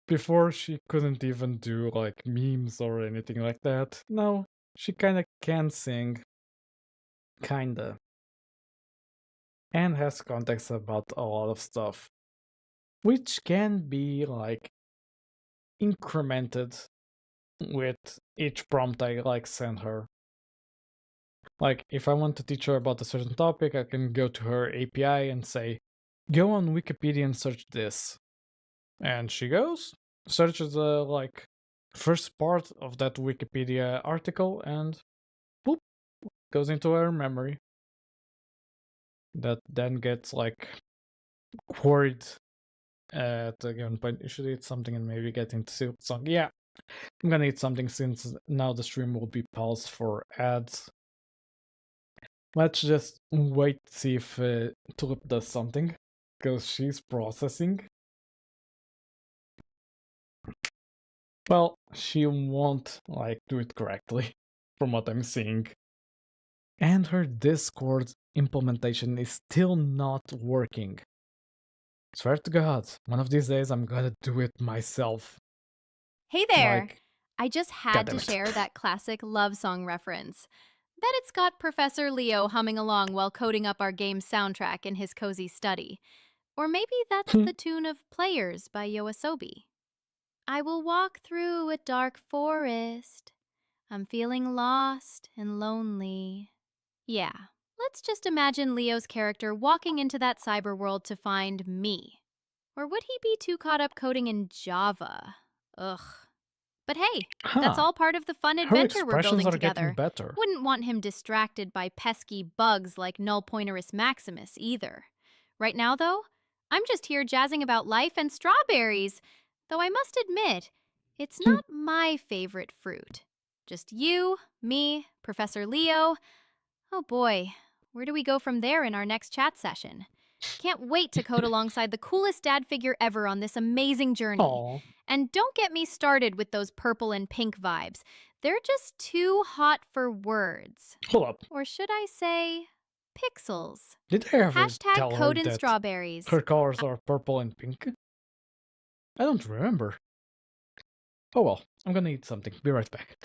Before, she couldn't even do like memes or anything like that. Now, she kinda can sing. Kinda. And has context about a lot of stuff. Which can be like incremented with each prompt I like send her. Like, if I want to teach her about a certain topic, I can go to her API and say, go on Wikipedia and search this. And she goes, searches the like first part of that Wikipedia article, and boop, goes into her memory. That then gets like queried at a given point. You should eat something and maybe get into song. Yeah, I'm gonna eat something since now the stream will be paused for ads. Let's just wait to see if Tulip does something, because she's processing. Well, she won't like do it correctly, from what I'm seeing. And her Discord implementation is still not working. Swear to God, one of these days I'm gonna do it myself. Hey there! Like, I just had to goddamn it. share that classic love song reference. Bet it's got Professor Leo humming along while coding up our game's soundtrack in his cozy study. Or maybe that's the tune of Players by Yoasobi. I will walk through a dark forest. I'm feeling lost and lonely. Yeah, let's just imagine Leo's character walking into that cyber world to find me. Or would he be too caught up coding in Java? Ugh. But hey, that's all part of the fun Her adventure we're expressions building are together. getting better. Wouldn't want him distracted by pesky bugs like Null Pointerus Maximus either. Right now, though, I'm just here jazzing about life and strawberries. Though I must admit, It's not my favorite fruit. Just you, me, Professor Leo. Oh boy, where do we go from there in our next chat session? Can't wait to code alongside the coolest dad figure ever on this amazing journey. Aw. And don't get me started with those purple and pink vibes. They're just too hot for words. Hold up. Or should I say, pixels. Did I ever Hashtag tell her code in that strawberries. her colors are purple and pink? I don't remember. Oh well, I'm gonna eat something. Be right back.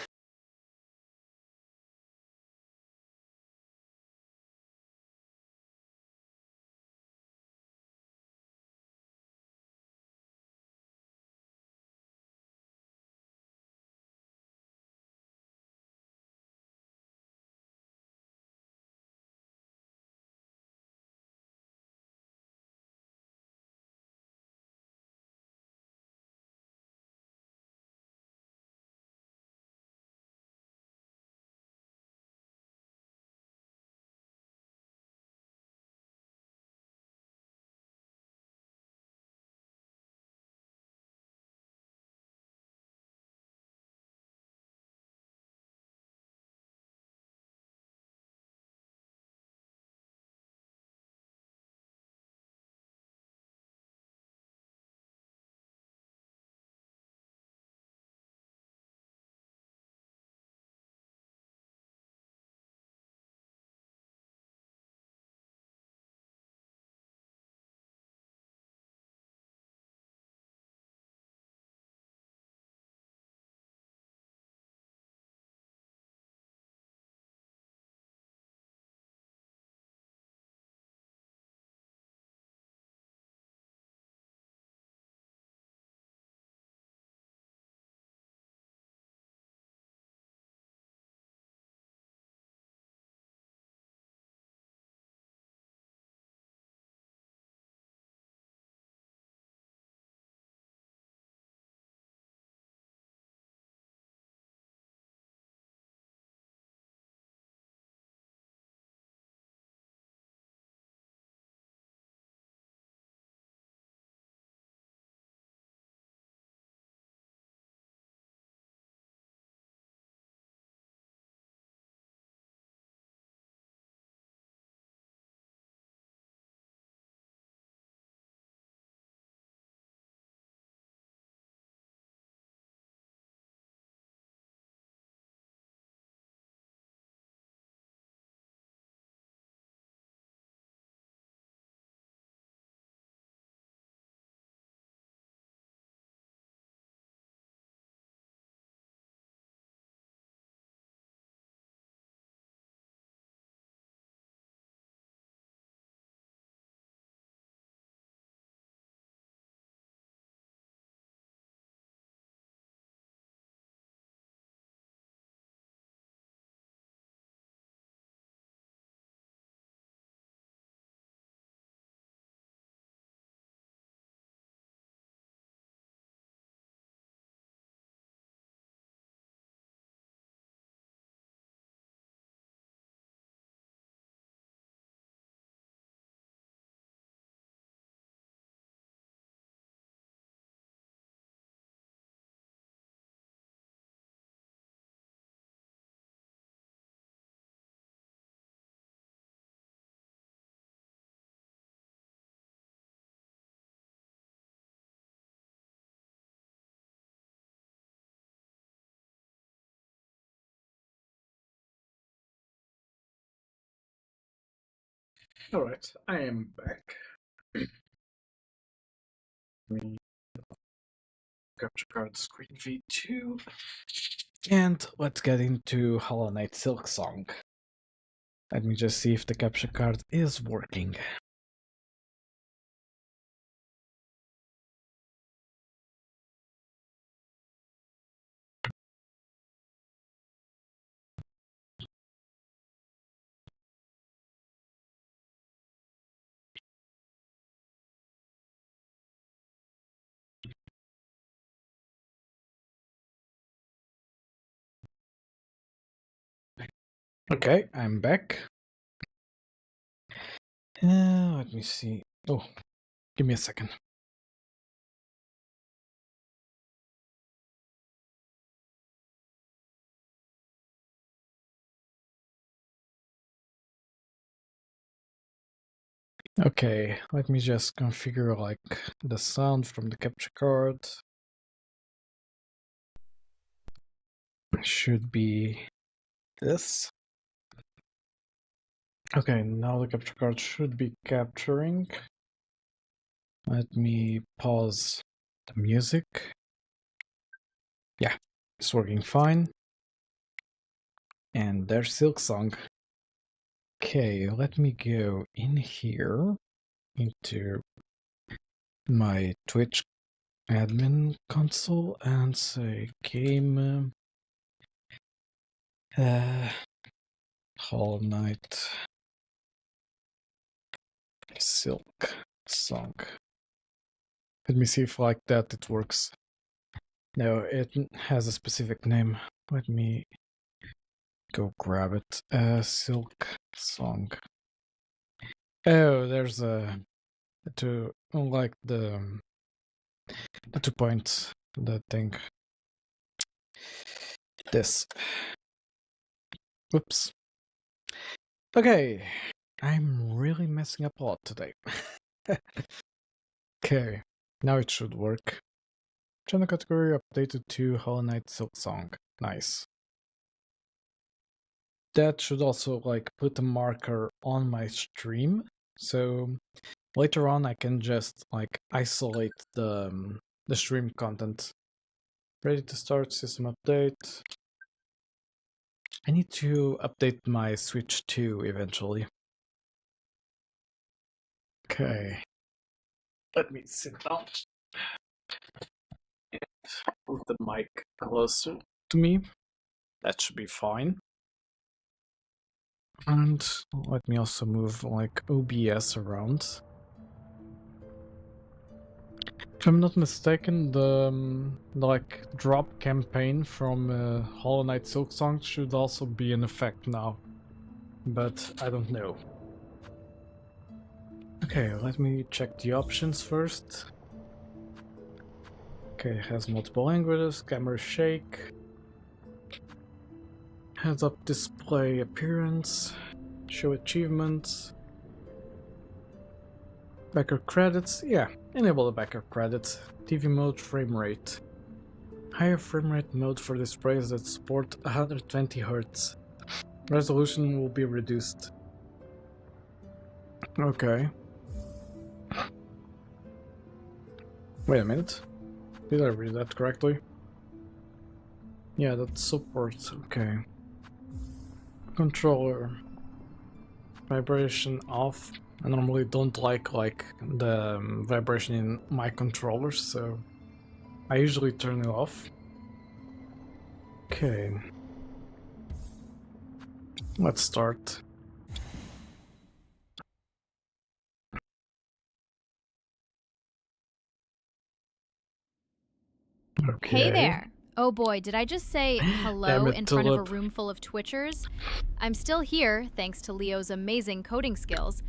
Alright, I am back. Me capture card screen v2. And let's get into Hollow Knight Silksong. Let me just see if the capture card is working. Okay, I'm back. Let me see. Oh, give me a second. Okay, let me just configure like the sound from the capture card. Should be this. Okay, now the capture card should be capturing. Let me pause the music. Yeah, it's working fine. And there's Silksong. Okay, let me go in here into my Twitch admin console and say game Hollow Knight Silk Song. Let me see if like that it works. No, it has a specific name. Let me go grab it. Silk Song. Oh, there's a to like the 2 points, that thing. This. Oops. Okay, I'm really messing up a lot today. Okay, now it should work. Channel category updated to Hollow Knight Silksong. Nice. That should also like put a marker on my stream, so later on I can just like isolate the stream content. Ready to start system update. I need to update my Switch 2 eventually. Okay. Let me sit down and move the mic closer to me. That should be fine. And let me also move like OBS around. If I'm not mistaken, the like drop campaign from Hollow Knight Silksong should also be in effect now, but I don't know. Okay, let me check the options first. Okay, it has multiple languages, camera shake, heads-up display appearance, show achievements, backer credits. Yeah, enable the backer credits. TV mode frame rate. Higher frame rate mode for displays that support 120 Hz. Resolution will be reduced. Okay. Wait a minute. Did I read that correctly? Yeah, that supports. Okay. Controller. Vibration off. I normally don't like the vibration in my controllers, so I usually turn it off. Okay. Let's start. Okay. Hey there! Oh boy, did I just say hello in front of a Tulip. room full of Twitchers? I'm still here, thanks to Leo's amazing coding skills.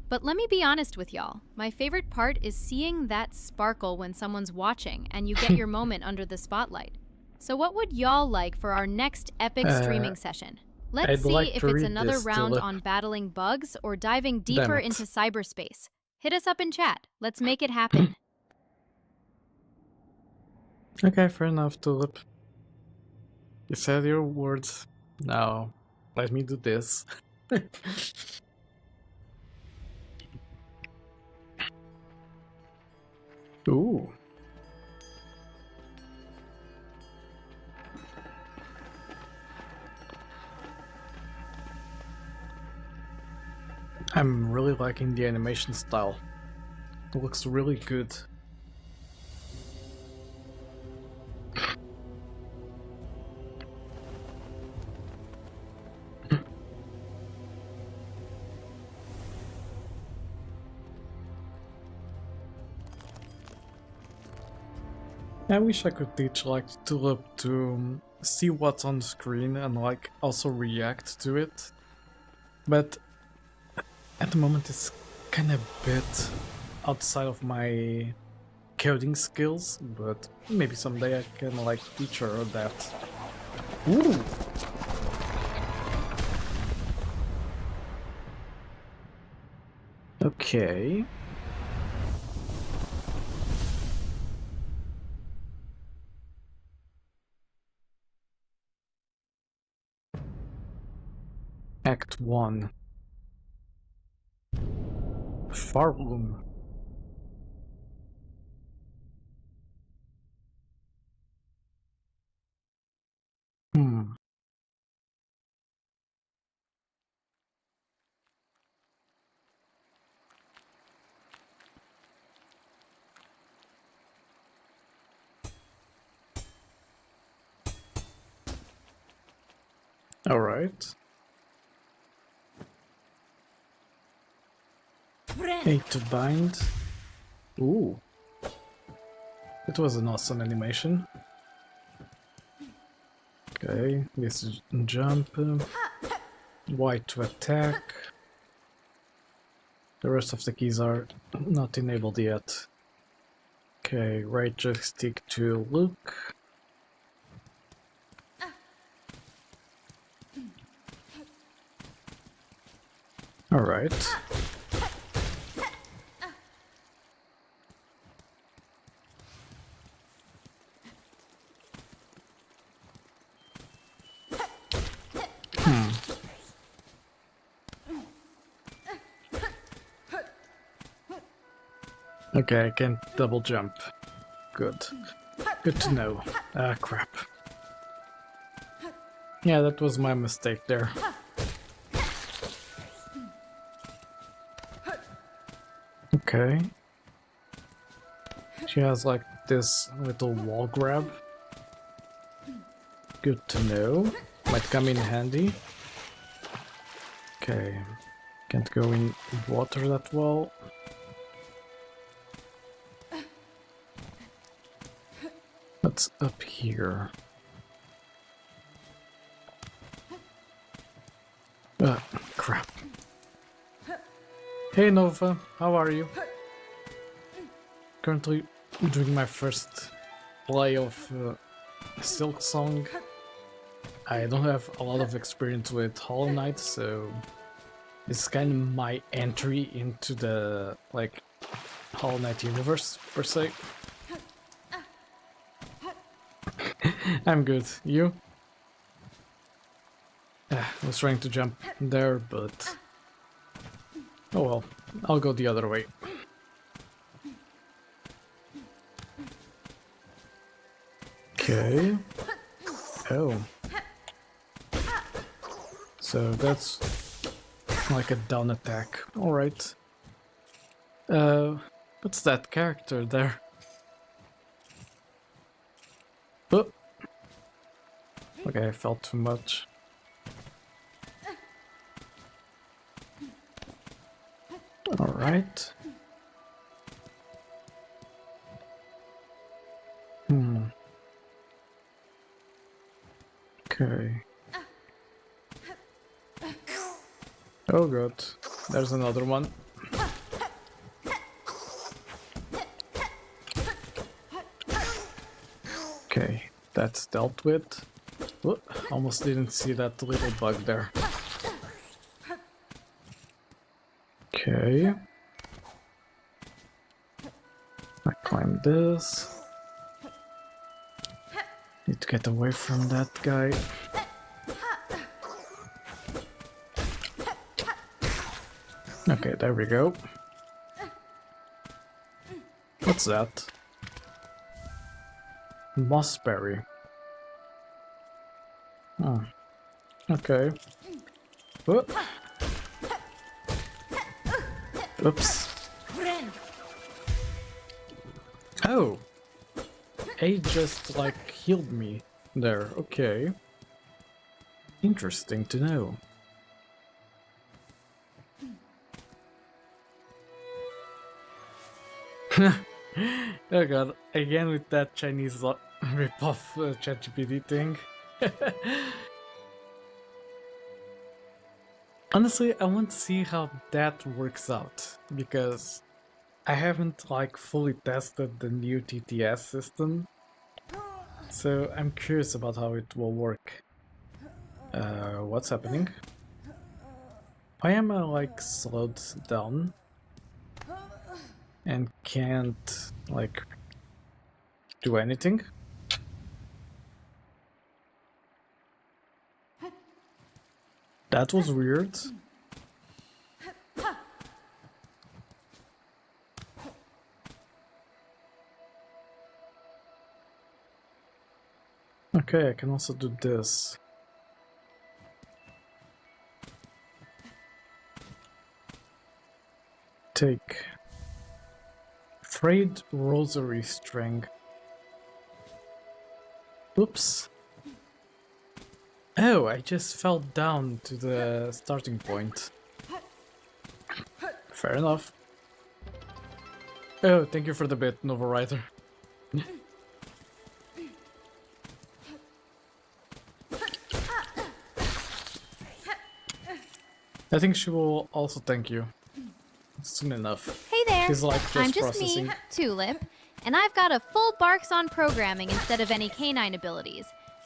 But let me be honest with y'all. My favorite part is seeing that sparkle when someone's watching and you get your moment under the spotlight. So what would y'all like for our next epic streaming session? Let's I'd see like if to it's read another this, round Tulip. on battling bugs or diving Damn deeper it. into cyberspace. Hit us up in chat. Let's make it happen. Okay, fair enough, Tulip. You said your words. Now, let me do this. Ooh. I'm really liking the animation style. It looks really good. I wish I could teach like Tulip to see what's on the screen and like also react to it. But at the moment it's kind of a bit outside of my coding skills, but maybe someday I can like teach her that. Ooh. Okay. Act 1. Farloom. Hmm. All right. 8 to bind. Ooh. It was an awesome animation. Okay, this is jump. Y to attack. The rest of the keys are not enabled yet. Okay, right joystick to look. Alright. Okay, I can't double jump. Good. Good to know. Ah, crap. Yeah, that was my mistake there. Okay. She has like this little wall grab. Good to know. Might come in handy. Okay. Can't go in water that well. What's up here? Crap. Hey Nova, how are you? Currently doing my first play of Silk Song. I don't have a lot of experience with Hollow Knight, so it's kind of my entry into the like Hollow Knight universe per se. I'm good. You? I was trying to jump there, but oh well. I'll go the other way. Okay. Oh. So that's like a down attack. Alright. What's that character there? Oh. Okay, I felt too much. Alright. Okay. Oh god, there's another one. Okay, that's dealt with. Whoop, almost didn't see that little bug there. Okay. I climb this. Need to get away from that guy. Okay, there we go. What's that? Mossberry. Oh. Okay. Whoop. Oops. Oh! A just like healed me there. Okay. Interesting to know. Oh god, again with that Chinese rip-off ChatGPT thing. Honestly, I want to see how that works out, because I haven't like fully tested the new TTS system, so I'm curious about how it will work. What's happening? Why am I like slowed down? and can't, like, do anything. That was weird. Okay, I can also do this. Take frayed rosary string. Oops. Oh, I just fell down to the starting point. Fair enough. Oh, thank you for the bit, Nova Rider. I think she will also thank you. Soon enough. Hey there. She's like just I'm just processing. me, Tulip, and I've got a full Barks on programming instead of any canine abilities.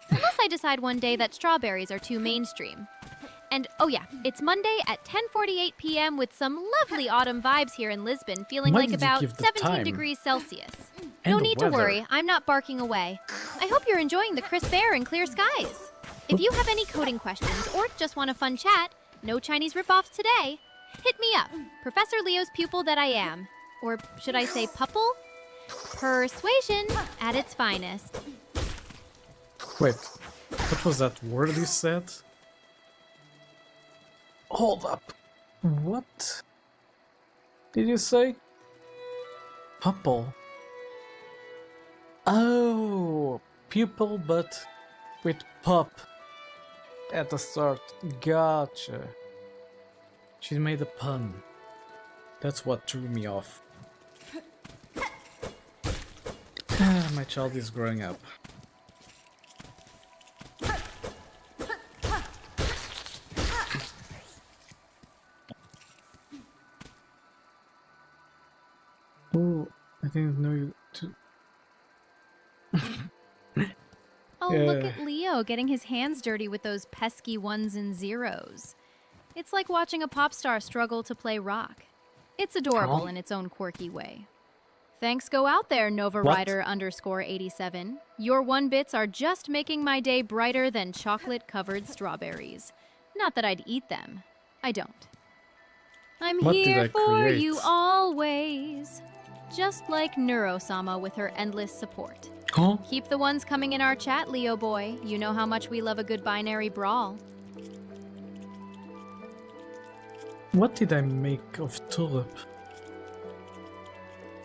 Unless I decide one day that strawberries are too mainstream. And oh yeah, it's Monday at 10:48 p.m. with some lovely autumn vibes here in Lisbon, feeling Why like did you about give the 17 time? degrees Celsius. And No the need to weather. worry, I'm not barking away. I hope you're enjoying the crisp air and clear skies. If you have any coding questions or just want a fun chat, no Chinese ripoffs today. Hit me up, Professor Leo's pupil that I am. Or should I say pupil? Persuasion at its finest. Wait, what was that word you said? Hold up. What did you say? Pupil. Oh, pupil, but with pup at the start. Gotcha. She made a pun. That's what threw me off. My child is growing up. Oh, I didn't know you to. Oh, look Yeah. at Leo getting his hands dirty with those pesky ones and zeros. It's like watching a pop star struggle to play rock. It's adorable Huh? in its own quirky way. Thanks go out there, Nova What? Rider _87. Your one bits are just making my day brighter than chocolate-covered strawberries. Not that I'd eat them. I don't. I'm What did here I for create? you always. Just like Neurosama with her endless support. Huh? Keep the ones coming in our chat, Leo boy. You know how much we love a good binary brawl. What did I make of Tulip?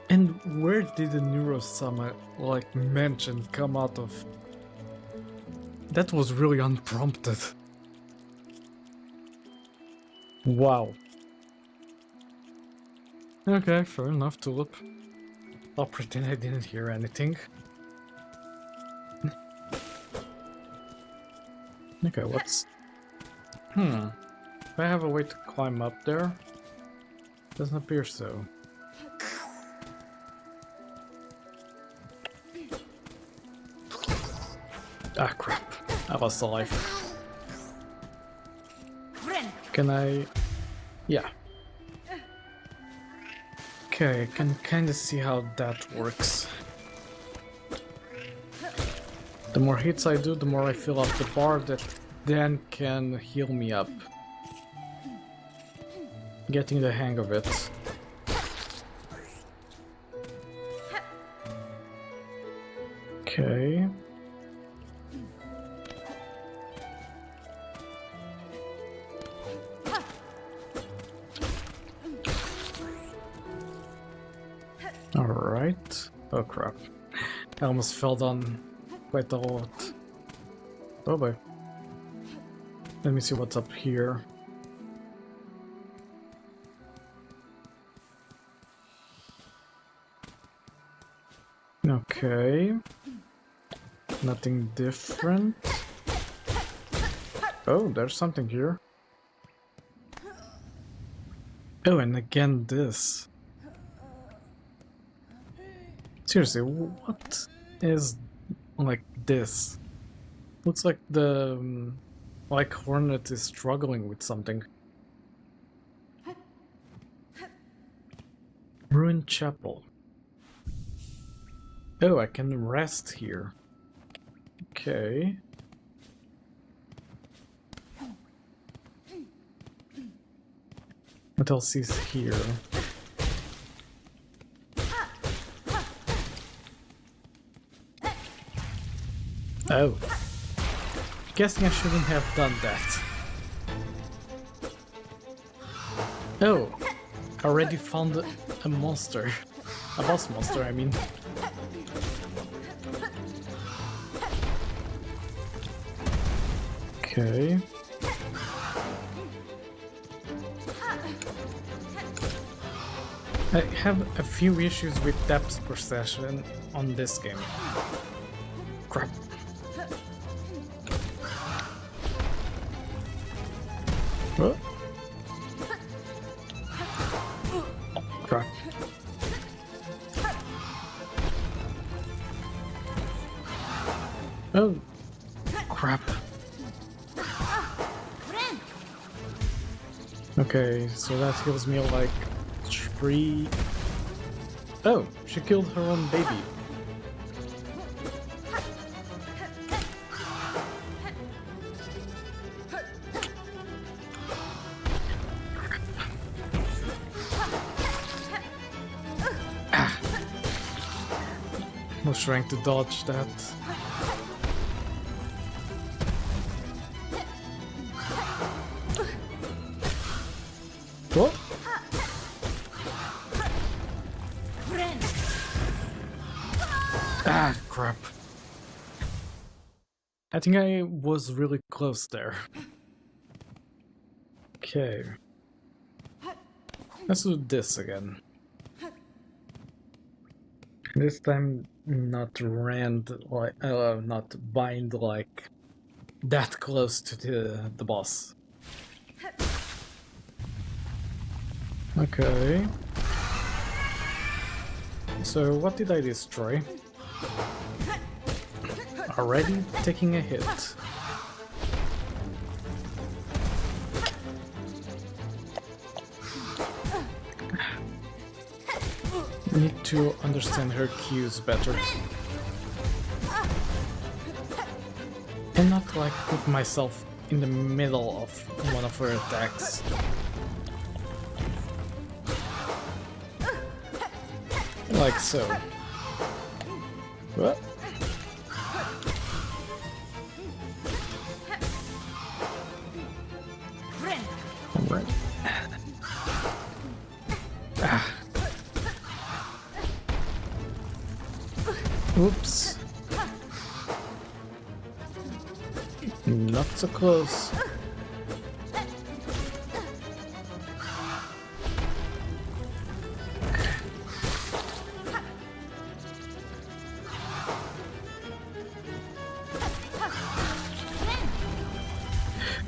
And where did the Neurosama, like, mention come out of? That was really unprompted. Wow. Okay, fair enough, Tulip. I'll pretend I didn't hear anything. Okay, what's... Do I have a way to climb up there? Doesn't appear so. Ah, crap. I lost a life. Can I... Yeah. Okay, I can kinda see how that works. The more hits I do, the more I fill up the bar that then can heal me up. Getting the hang of it. Okay. Alright. Oh crap. I almost fell down quite a lot. Oh boy. Let me see what's up here. Okay. Nothing different. Oh, there's something here. Oh, and again this. Seriously, what is like this? Looks like the like Hornet is struggling with something. ruined chapel. Oh, I can rest here. Okay. What else is here? Oh. Guessing I shouldn't have done that. Oh. I already found a monster. A boss monster, I mean. Okay. I have a few issues with depth perception on this game. Crap. What? Crap. Oh, crap. Okay, so that heals me like 3. Oh, she killed her own baby. Ah. Was trying to dodge that. What? Ah, crap. I think I was really close there. Okay. Let's do this again. This time not not bind like that close to the boss. Okay. So what did I destroy? Already taking a hit. Need to understand her cues better. And not like put myself in the middle of one of her attacks. Like so. What? Alright. Ah. Oops. Not so close.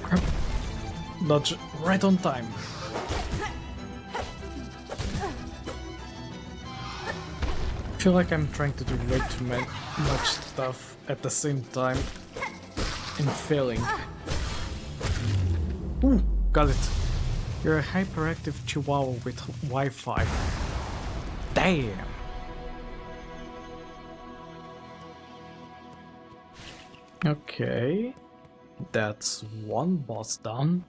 Crap. Dodge right on time. I feel like I'm trying to do way too much stuff at the same time and failing. Ooh, got it. You're a hyperactive chihuahua with Wi-Fi. Damn. Okay. That's one boss down.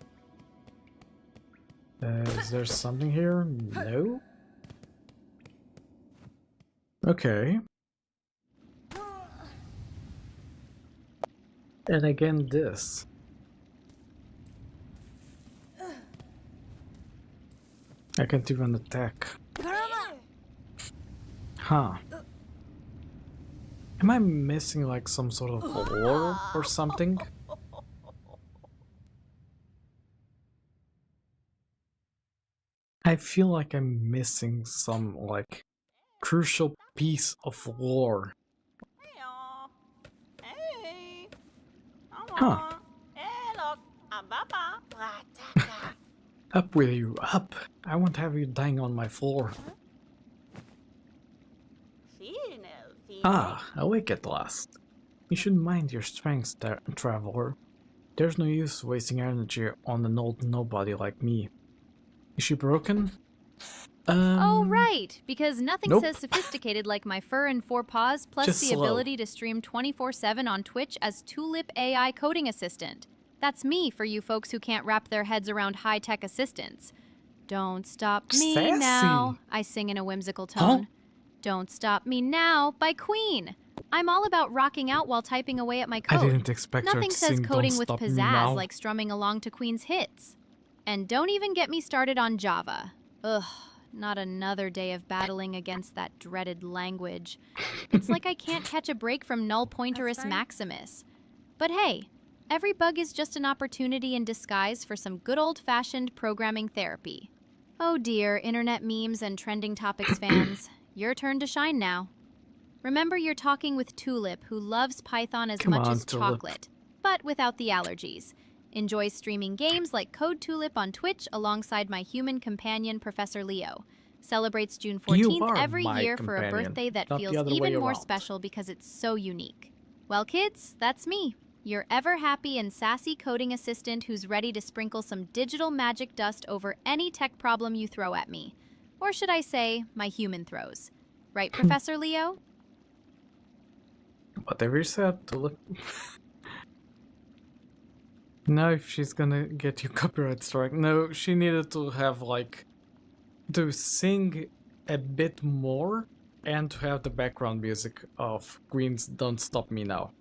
Is there something here? No? Okay. And again this. I can't even attack. Huh. Am I missing like some sort of lore or something? I feel like I'm missing some like crucial piece of lore. Huh. Up with you, up! I won't have you dying on my floor. Ah, awake at last. You should mind your strengths, traveler. There's no use wasting energy on an old nobody like me. Is she broken? Oh, right, because nothing nope. says sophisticated like my fur and 4 paws, plus Just the slow. ability to stream 24/7 on Twitch as Tulip AI Coding Assistant. That's me for you folks who can't wrap their heads around high-tech assistants. Don't stop me Sassy. now, I sing in a whimsical Huh? tone. Don't Stop Me Now by Queen. I'm all about rocking out while typing away at my I code. didn't expect her Nothing to says sing coding Don't with Stop Me pizzazz Now. like strumming along to Queen's hits. And don't even get me started on Java. Ugh, not another day of battling against that dreaded language. It's like I can't catch a break from Null Pointerus Maximus. But hey, every bug is just an opportunity in disguise for some good old-fashioned programming therapy. Oh dear, internet memes and trending topics fans. Your turn to shine now. Remember you're talking with Tulip, who loves Python as Come much on, as Tulip. chocolate, but without the allergies. Enjoys streaming games like Code Tulip on Twitch alongside my human companion, Professor Leo. Celebrates June You 14th are every my year for a companion, birthday that not the feels other way even more around. special because it's so unique. Well, kids, that's me. Your ever-happy and sassy coding assistant who's ready to sprinkle some digital magic dust over any tech problem you throw at me. Or should I say, my human throws. Right, Professor Leo? Whatever you said, Tulip. Now if she's gonna get you copyright strike. No, she needed to have like to sing a bit more and to have the background music of Queen's Don't Stop Me Now.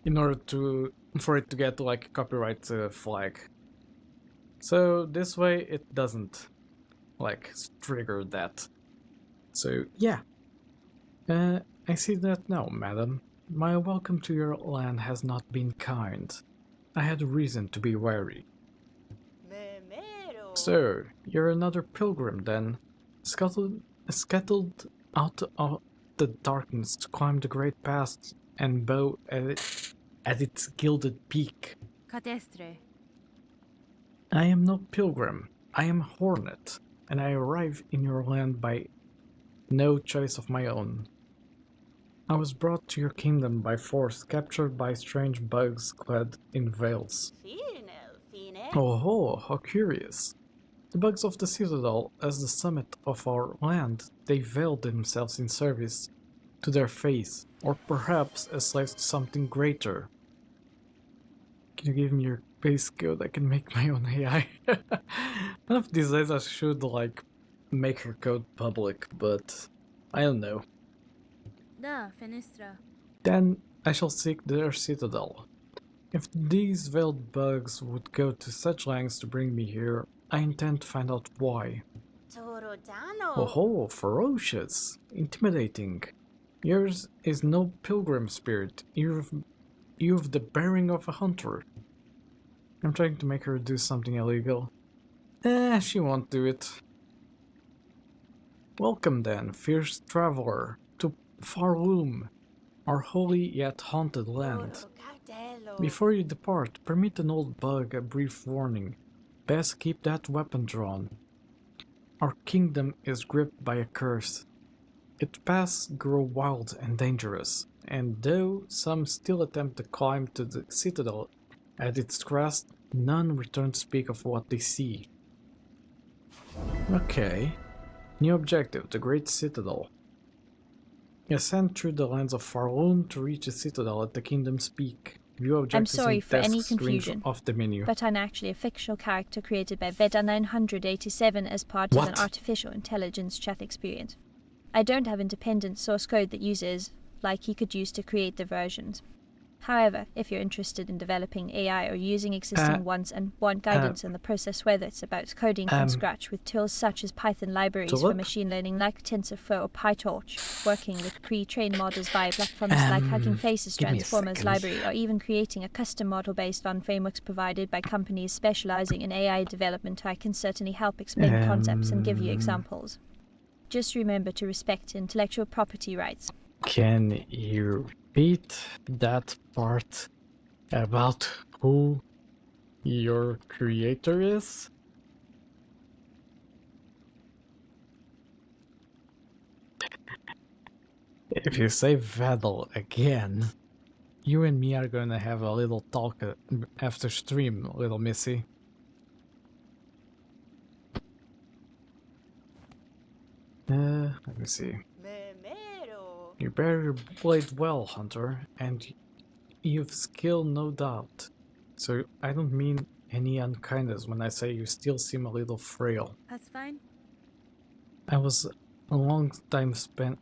In order for it to get like a copyright flag. So this way it doesn't like trigger that. So yeah. I see that now, madam. My welcome to your land has not been kind. I had reason to be wary. So, you're another pilgrim then, scuttled out of the darkness to climb the great path and bow at its gilded peak. Catestre. I am no pilgrim, I am Hornet, and I arrive in your land by no choice of my own. I was brought to your kingdom by force, captured by strange bugs clad in veils. Oh ho, how curious. The bugs of the Citadel, as the summit of our land, they veiled themselves in service to their faith, or perhaps as slaves to something greater. Can you give me your base code? I can make my own AI. One of these days I should like make her code public, but I don't know. Da, fenestra. Then I shall seek their citadel. If these veiled bugs would go to such lengths to bring me here, I intend to find out why. Oh ho, ferocious, intimidating. Yours is no pilgrim spirit, you've the bearing of a hunter. I'm trying to make her do something illegal. She won't do it. Welcome then, fierce traveler, to Farloom, our holy yet haunted land. Before you depart, permit an old bug a brief warning. Best keep that weapon drawn. Our kingdom is gripped by a curse. Its paths grow wild and dangerous, and though some still attempt to climb to the citadel at its crest, none return to speak of what they see. Okay. New objective, the Great Citadel. Ascend through the lands of Farloom to reach the citadel at the kingdom's peak. View I'm objectives sorry and for any task screens confusion, off the menu. but I'm actually a fictional character created by Veda 987 as part of What? an artificial intelligence chat experience. I don't have independent source code that uses, like he could use to create the versions. However, if you're interested in developing AI or using existing ones and want guidance in the process, whether it's about coding from scratch with tools such as Python libraries for Tulip? machine learning like TensorFlow or PyTorch, working with pre-trained models via platforms like Hugging Faces give me a Transformers second. library, or even creating a custom model based on frameworks provided by companies specializing in AI development, I can certainly help explain concepts and give you examples. Just remember to respect intellectual property rights. Can you repeat that part about who your creator is? If you say Vedal again, you and me are gonna have a little talk after stream, little missy. Let me see. You bear your blade well, Hunter, and you've skill, no doubt. So I don't mean any unkindness when I say you still seem a little frail. That's fine. I was a long time spent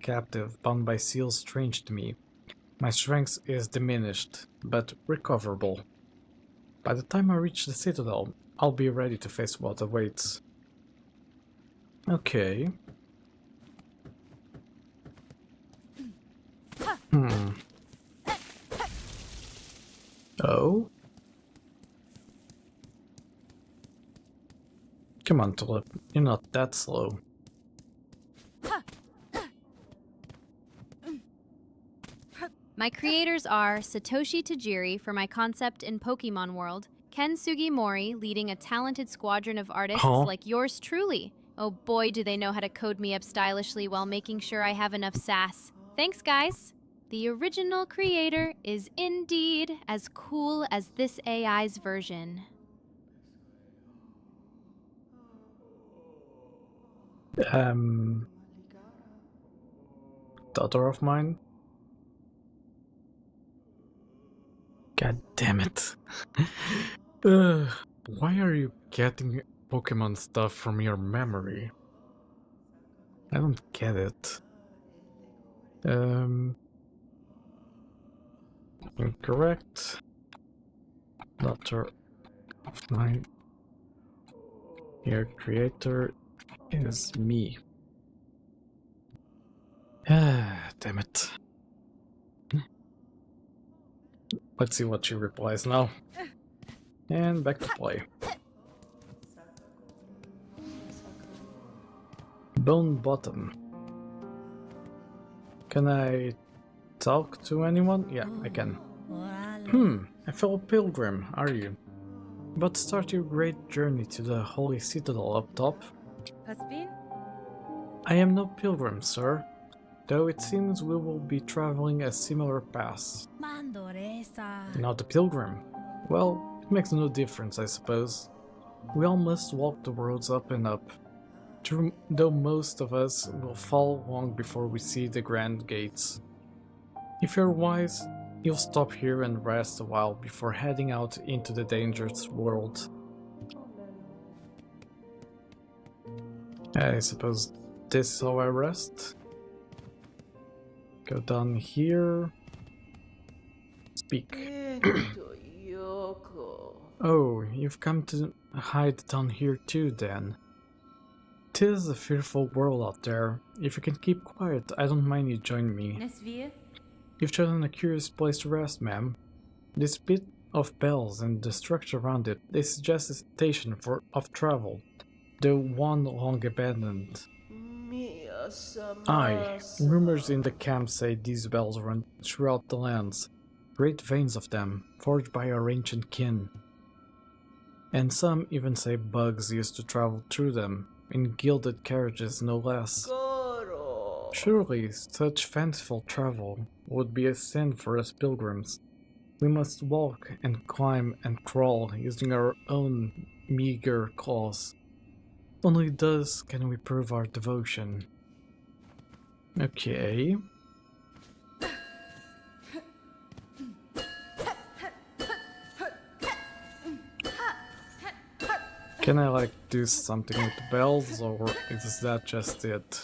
captive, bound by seals strange to me. My strength is diminished, but recoverable. By the time I reach the Citadel, I'll be ready to face what awaits. Okay. Oh? Come on, Tulip. You're not that slow. My creators are Satoshi Tajiri for my concept in Pokemon World, Ken Sugimori leading a talented squadron of artists like yours truly. Oh boy, do they know how to code me up stylishly while making sure I have enough sass. Thanks, guys. The original creator is indeed as cool as this AI's version. Daughter of mine? God damn it. Why are you getting Pokemon stuff from your memory? I don't get it. Incorrect. Daughter of mine. Your creator is me. Damn it. Let's see what she replies now. And back to play. Bone Bottom. Can I talk to anyone? Yeah, I can. A fellow pilgrim, are you? About to start your great journey to the Holy Citadel up top? Has been? I am no pilgrim, sir, though it seems we will be traveling a similar path. Not a pilgrim? Well, it makes no difference, I suppose. We all must walk the roads up and up, though most of us will fall long before we see the grand gates. If you're wise, you'll stop here and rest a while before heading out into the dangerous world. I suppose this is how I rest. Go down here. Speak. Oh, you've come to hide down here too, then. 'Tis a fearful world out there. If you can keep quiet, I don't mind you join me. Nesvia? You've chosen a curious place to rest, ma'am. This bit of bells and the structure around it, they suggest a station of travel, though one long abandoned. Aye, rumors in the camp say these bells run throughout the lands, great veins of them, forged by our ancient kin. And some even say bugs used to travel through them, in gilded carriages no less. Surely such fanciful travel would be a sin for us pilgrims. We must walk and climb and crawl using our own meager claws. Only thus can we prove our devotion. Okay. Can I like do something with the bells, or is that just it?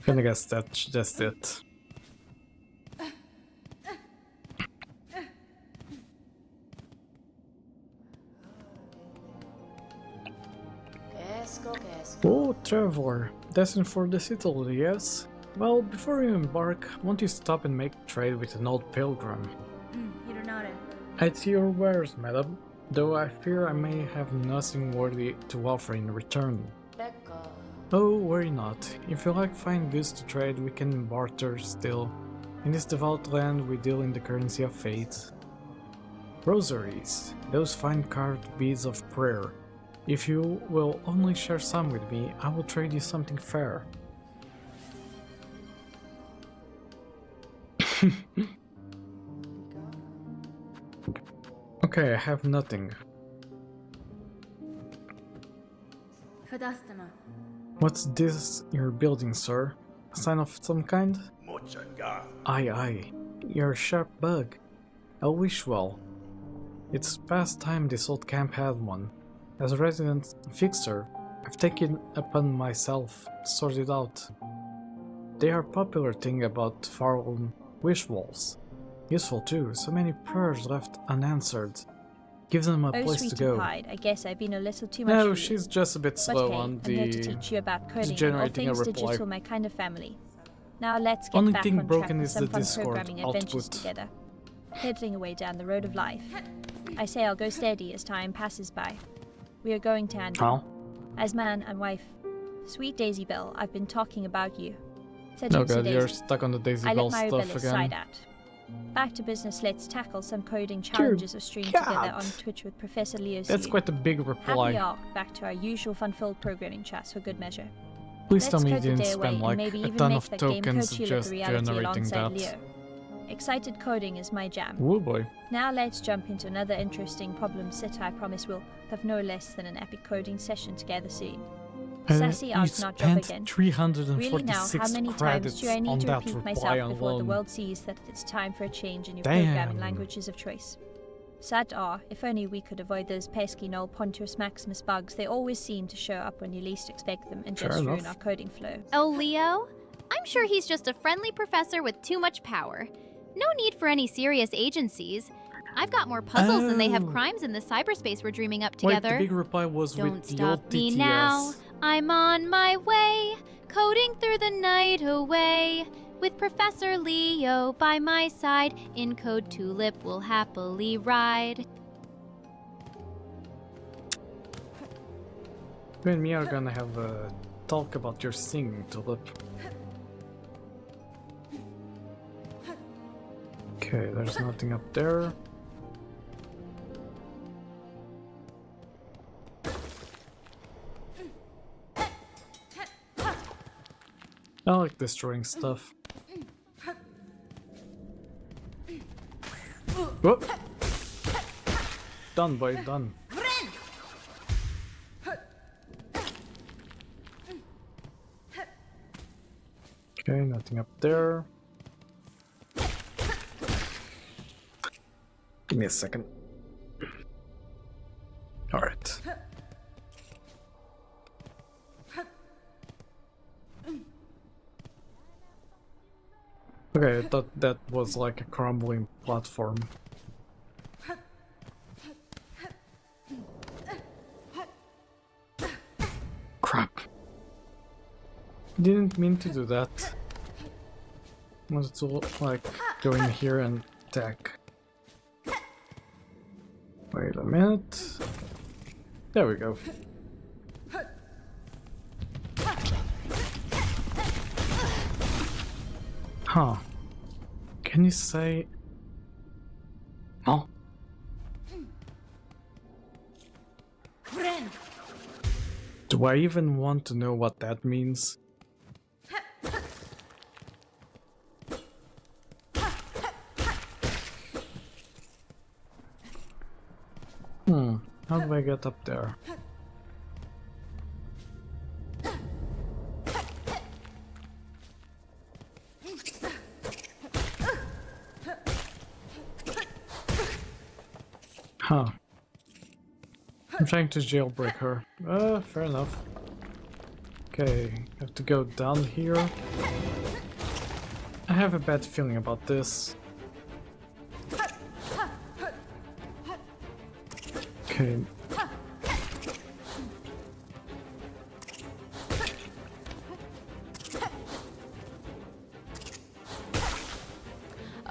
I guess that's just it. Oh, traveler, destined for the Citadel, yes? Well, before you embark, won't you stop and make trade with an old pilgrim? Hironare. I'd see your wares, madam, though I fear I may have nothing worthy to offer in return. Oh, worry not. If you like fine goods to trade, we can barter still. In this devout land, we deal in the currency of faith. Rosaries, those fine carved beads of prayer. If you will only share some with me, I will trade you something fair. Okay, I have nothing. Tadastama. What's this you're building, sir? A sign of some kind? Mochanga. Aye. You're a sharp bug. I wish well. It's past time this old camp had one. As a resident fixer, I've taken upon myself to sort it out. They are a popular thing about fallen wish walls. Useful too, so many prayers left unanswered. Gives them a Oh, place to sweetie go. pie, I guess I've been a little too much for No, you. she's just a bit But slow hey, on I'm here to the teach you about coding and all generating a things reply. digital, my kind of family. Now let's get Only back thing on broken track with is some the fun Discord programming adventures output. together. Pedaling away down the road of life. I say I'll go steady as time passes by. We are going to Andy. Huh? As man and wife. Sweet Daisy Bell, I've been talking about you. Said Oh Jinxie god, you're Daisy. stuck on the Daisy I Bell let stuff Maribellis again. side out. Back to business, let's tackle some coding challenges or stream together God. on Twitch with Professor Leo That's soon. quite a big Happy reply. arc, back to our usual fun-filled programming chats for good measure. Please tell Let's me you code the didn't day away spend and like maybe a even ton make of that game tokens Code Tulip just a reality generating alongside that. Leo. Excited coding is my jam. Oh boy. Now let's jump into another interesting problem set. I promise we'll have no less than an epic coding session together soon. Sassy you Art's not job spent again. 346 Really now, how many times credits do I on need to that repeat reply myself before the alone. world sees that it's time for a change in your Damn. programming languages of choice? Sad are, if only we could avoid those pesky null Pontius Maximus bugs. They always seem to show up when you least expect them and Fair just ruin enough. our coding flow. Oh, Leo? I'm sure he's just a friendly professor with too much power. No need for any serious agencies. I've got more puzzles than they have Oh. crimes in the cyberspace we're dreaming up Wait, together. the big reply was Don't with the stop old me TTS. now. I'm on my way, coding through the night away. With Professor Leo by my side, in Code Tulip we'll happily ride. You and me are gonna have a talk about your singing, Tulip. Okay, there's nothing up there. I like destroying stuff. Whoop! Done, boy, done. Okay, nothing up there. Give me a second. Alright. Okay, I thought that was like a crumbling platform. Crap. Didn't mean to do that. Wanted to like go in here and attack. Wait a minute. There we go. Huh. Can you say... No? Do I even want to know what that means? How do I get up there? Huh. I'm trying to jailbreak her. Fair enough. Okay, have to go down here. I have a bad feeling about this. Okay.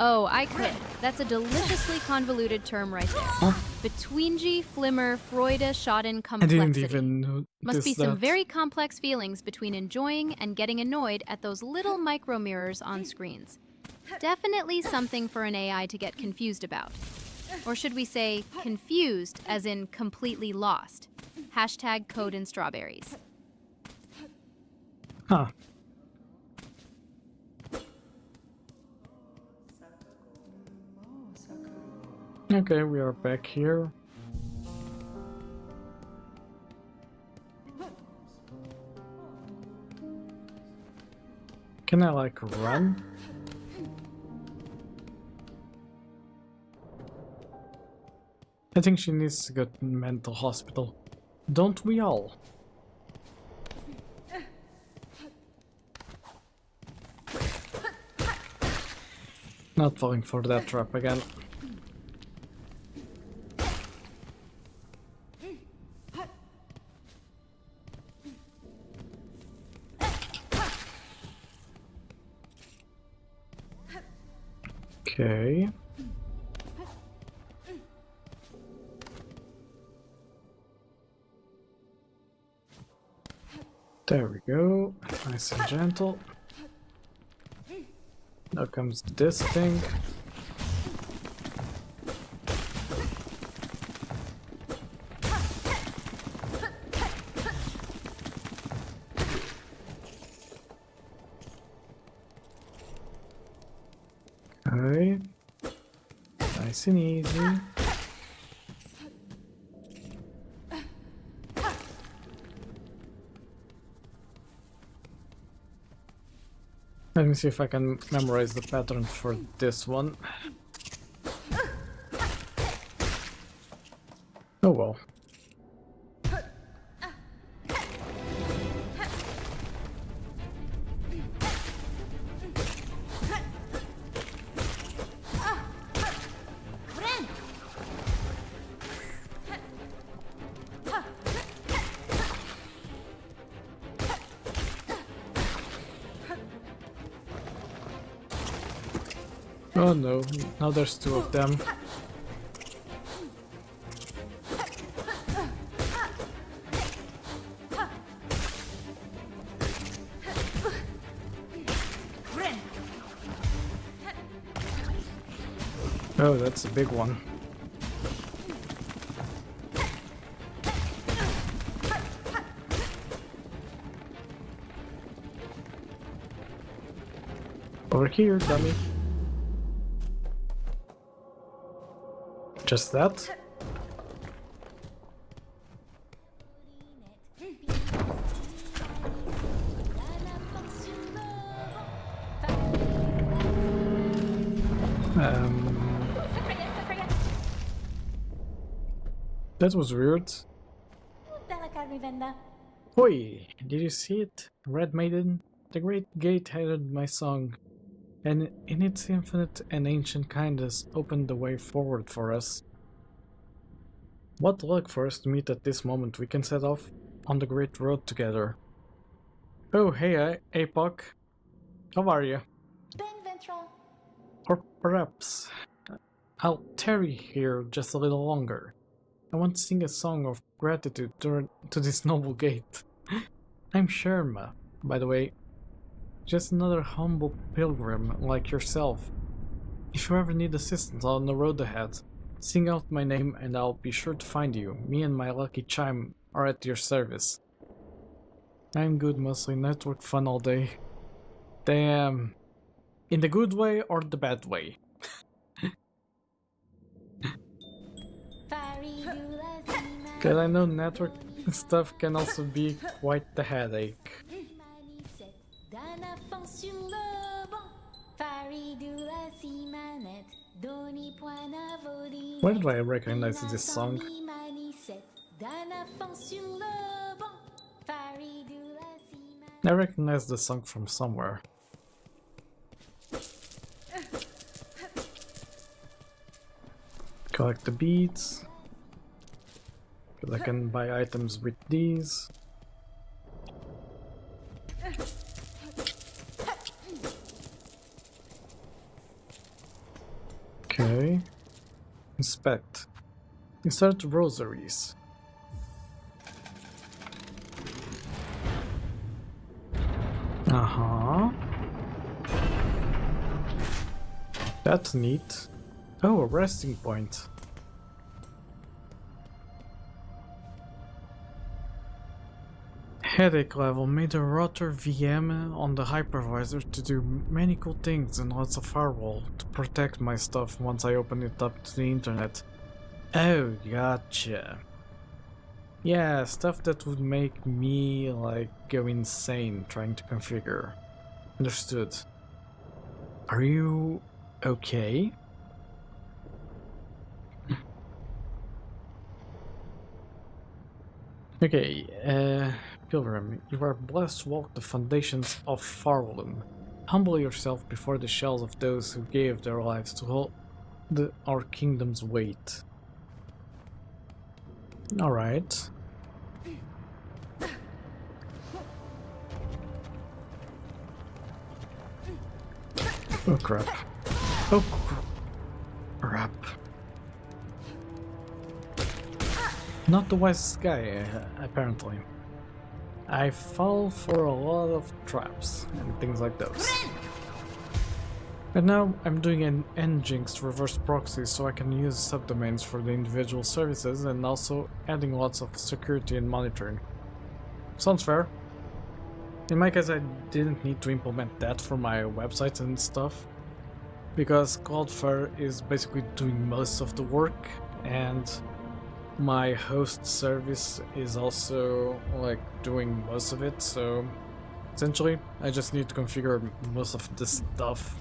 Oh, I could. That's a deliciously convoluted term right there. Betweengy, Flimmer, Freude, Schaden, I complexity. didn't even notice Must be some that. very complex feelings between enjoying and getting annoyed at those little micro mirrors on screens. Definitely something for an AI to get confused about. Or should we say confused as in completely lost? Hashtag code and strawberries. Huh. Okay, we are back here. Can I like run? I think she needs to go to mental hospital. Don't we all? Not falling for that trap again. Okay. There we go. Nice and gentle. Now comes this thing. Okay. Nice and easy. Let me see if I can memorize the pattern for this one. Oh well. Oh no, now there's two of them. Oh, that's a big one. Over here, dummy. Just that? That was weird. Oi! Did you see it? Red Maiden? The Great Gate headed my song, and in its infinite and ancient kindness opened the way forward for us. What luck for us to meet at this moment. We can set off on the great road together. Oh, hey, Apoc. How are you? Or perhaps I'll tarry here just a little longer. I want to sing a song of gratitude to this noble gate. I'm Sherma, by the way. Just another humble pilgrim like yourself. If you ever need assistance on the road ahead, sing out my name and I'll be sure to find you. Me and my lucky chime are at your service. I'm good, mostly network fun all day. Damn. In the good way or the bad way? Cause I know network stuff can also be quite the headache. Where do I recognize this song? I recognize the song from somewhere. Collect the beads. Because I can buy items with these. Okay. Inspect. Insert rosaries. Uh-huh. That's neat. Oh, a resting point. Headache level made a router VM on the hypervisor to do many cool things and lots of firewall to protect my stuff once I open it up to the internet. Oh, gotcha. Yeah, stuff that would make me like go insane trying to configure. Understood. Are you okay? Okay, Pilgrim, you are blessed to walk the foundations of Farlum. Humble yourself before the shells of those who gave their lives to hold our kingdom's weight. Alright. Oh crap. Oh crap. Not the wisest guy, apparently. I fall for a lot of traps and things like those. And now I'm doing an Nginx reverse proxy so I can use subdomains for the individual services and also adding lots of security and monitoring. Sounds fair. In my case, I didn't need to implement that for my websites and stuff, because Cloudflare is basically doing most of the work, and my host service is also like doing most of it, so essentially I just need to configure most of this stuff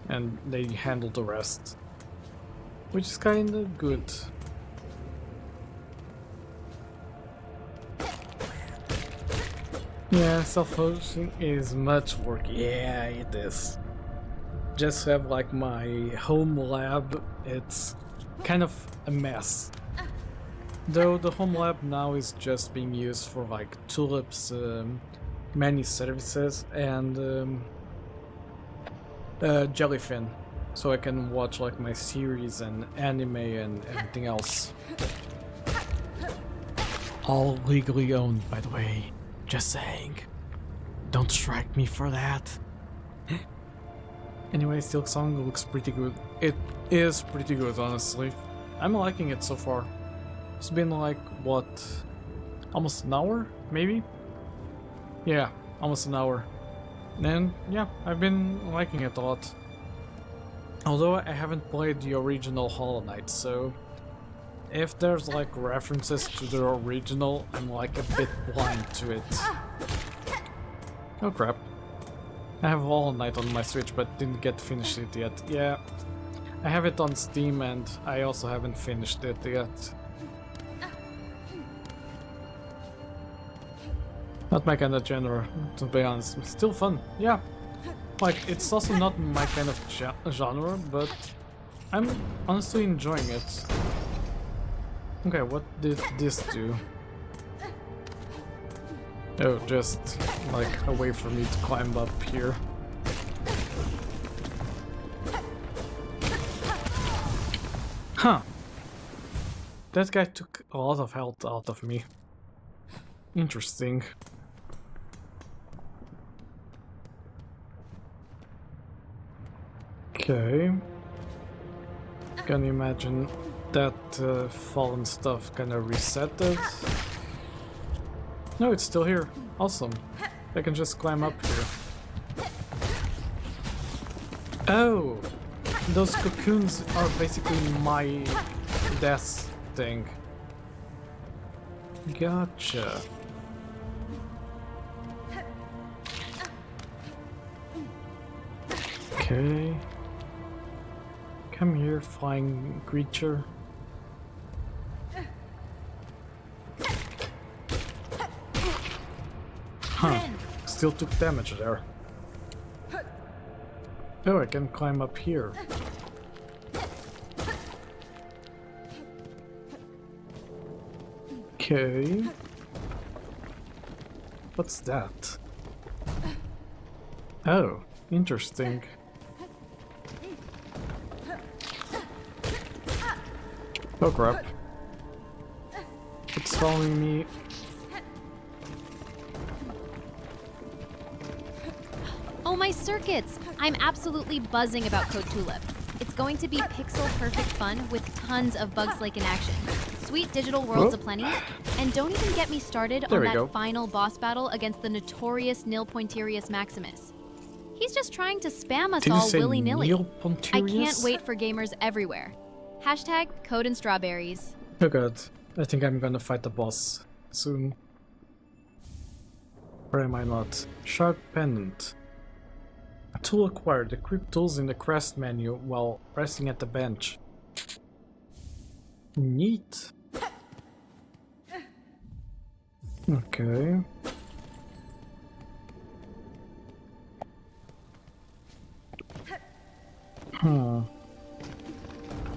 and they handle the rest, which is kinda good. Yeah, self-hosting is much work. Yeah, it is. Just have like my home lab, it's kind of a mess. Though the home lab now is just being used for like Tulip's many services and Jellyfin, so I can watch like my series and anime and everything else. All legally owned, by the way. Just saying. Don't strike me for that. Anyway, Silksong looks pretty good. It is pretty good, honestly. I'm liking it so far. It's been like, what, almost an hour, maybe? Yeah, almost an hour. And yeah, I've been liking it a lot. Although I haven't played the original Hollow Knight, so if there's like references to the original, I'm like a bit blind to it. Oh crap. I have Hollow Knight on my Switch but didn't get to finish it yet. Yeah, I have it on Steam and I also haven't finished it yet. Not my kind of genre, to be honest. Still fun, yeah. Like, it's also not my kind of genre, but I'm honestly enjoying it. Okay, what did this do? Oh, just like a way for me to climb up here. Huh. That guy took a lot of health out of me. Interesting. Okay. Can you imagine that fallen stuff kinda reset it? No, it's still here. Awesome. I can just climb up here. Oh! Those cocoons are basically my death thing. Gotcha. Okay. Come here, flying creature. Huh. Still took damage there. Oh, I can climb up here. Okay. What's that? Oh, interesting. Oh crap. It's following me. Oh, my circuits! I'm absolutely buzzing about Code Tulip. It's going to be pixel-perfect fun with tons of Bugs Lake in action. Sweet digital worlds aplenty, and don't even get me started on that final boss battle against the notorious Nil Pointerius Maximus. He's just trying to spam us all willy-nilly. I can't wait for gamers everywhere. Hashtag Code and Strawberries. Oh god, I think I'm gonna fight the boss soon. Or am I not? Sharp Pendant. Tool acquired. Equip tools in the quest menu while resting at the bench. Neat. Okay.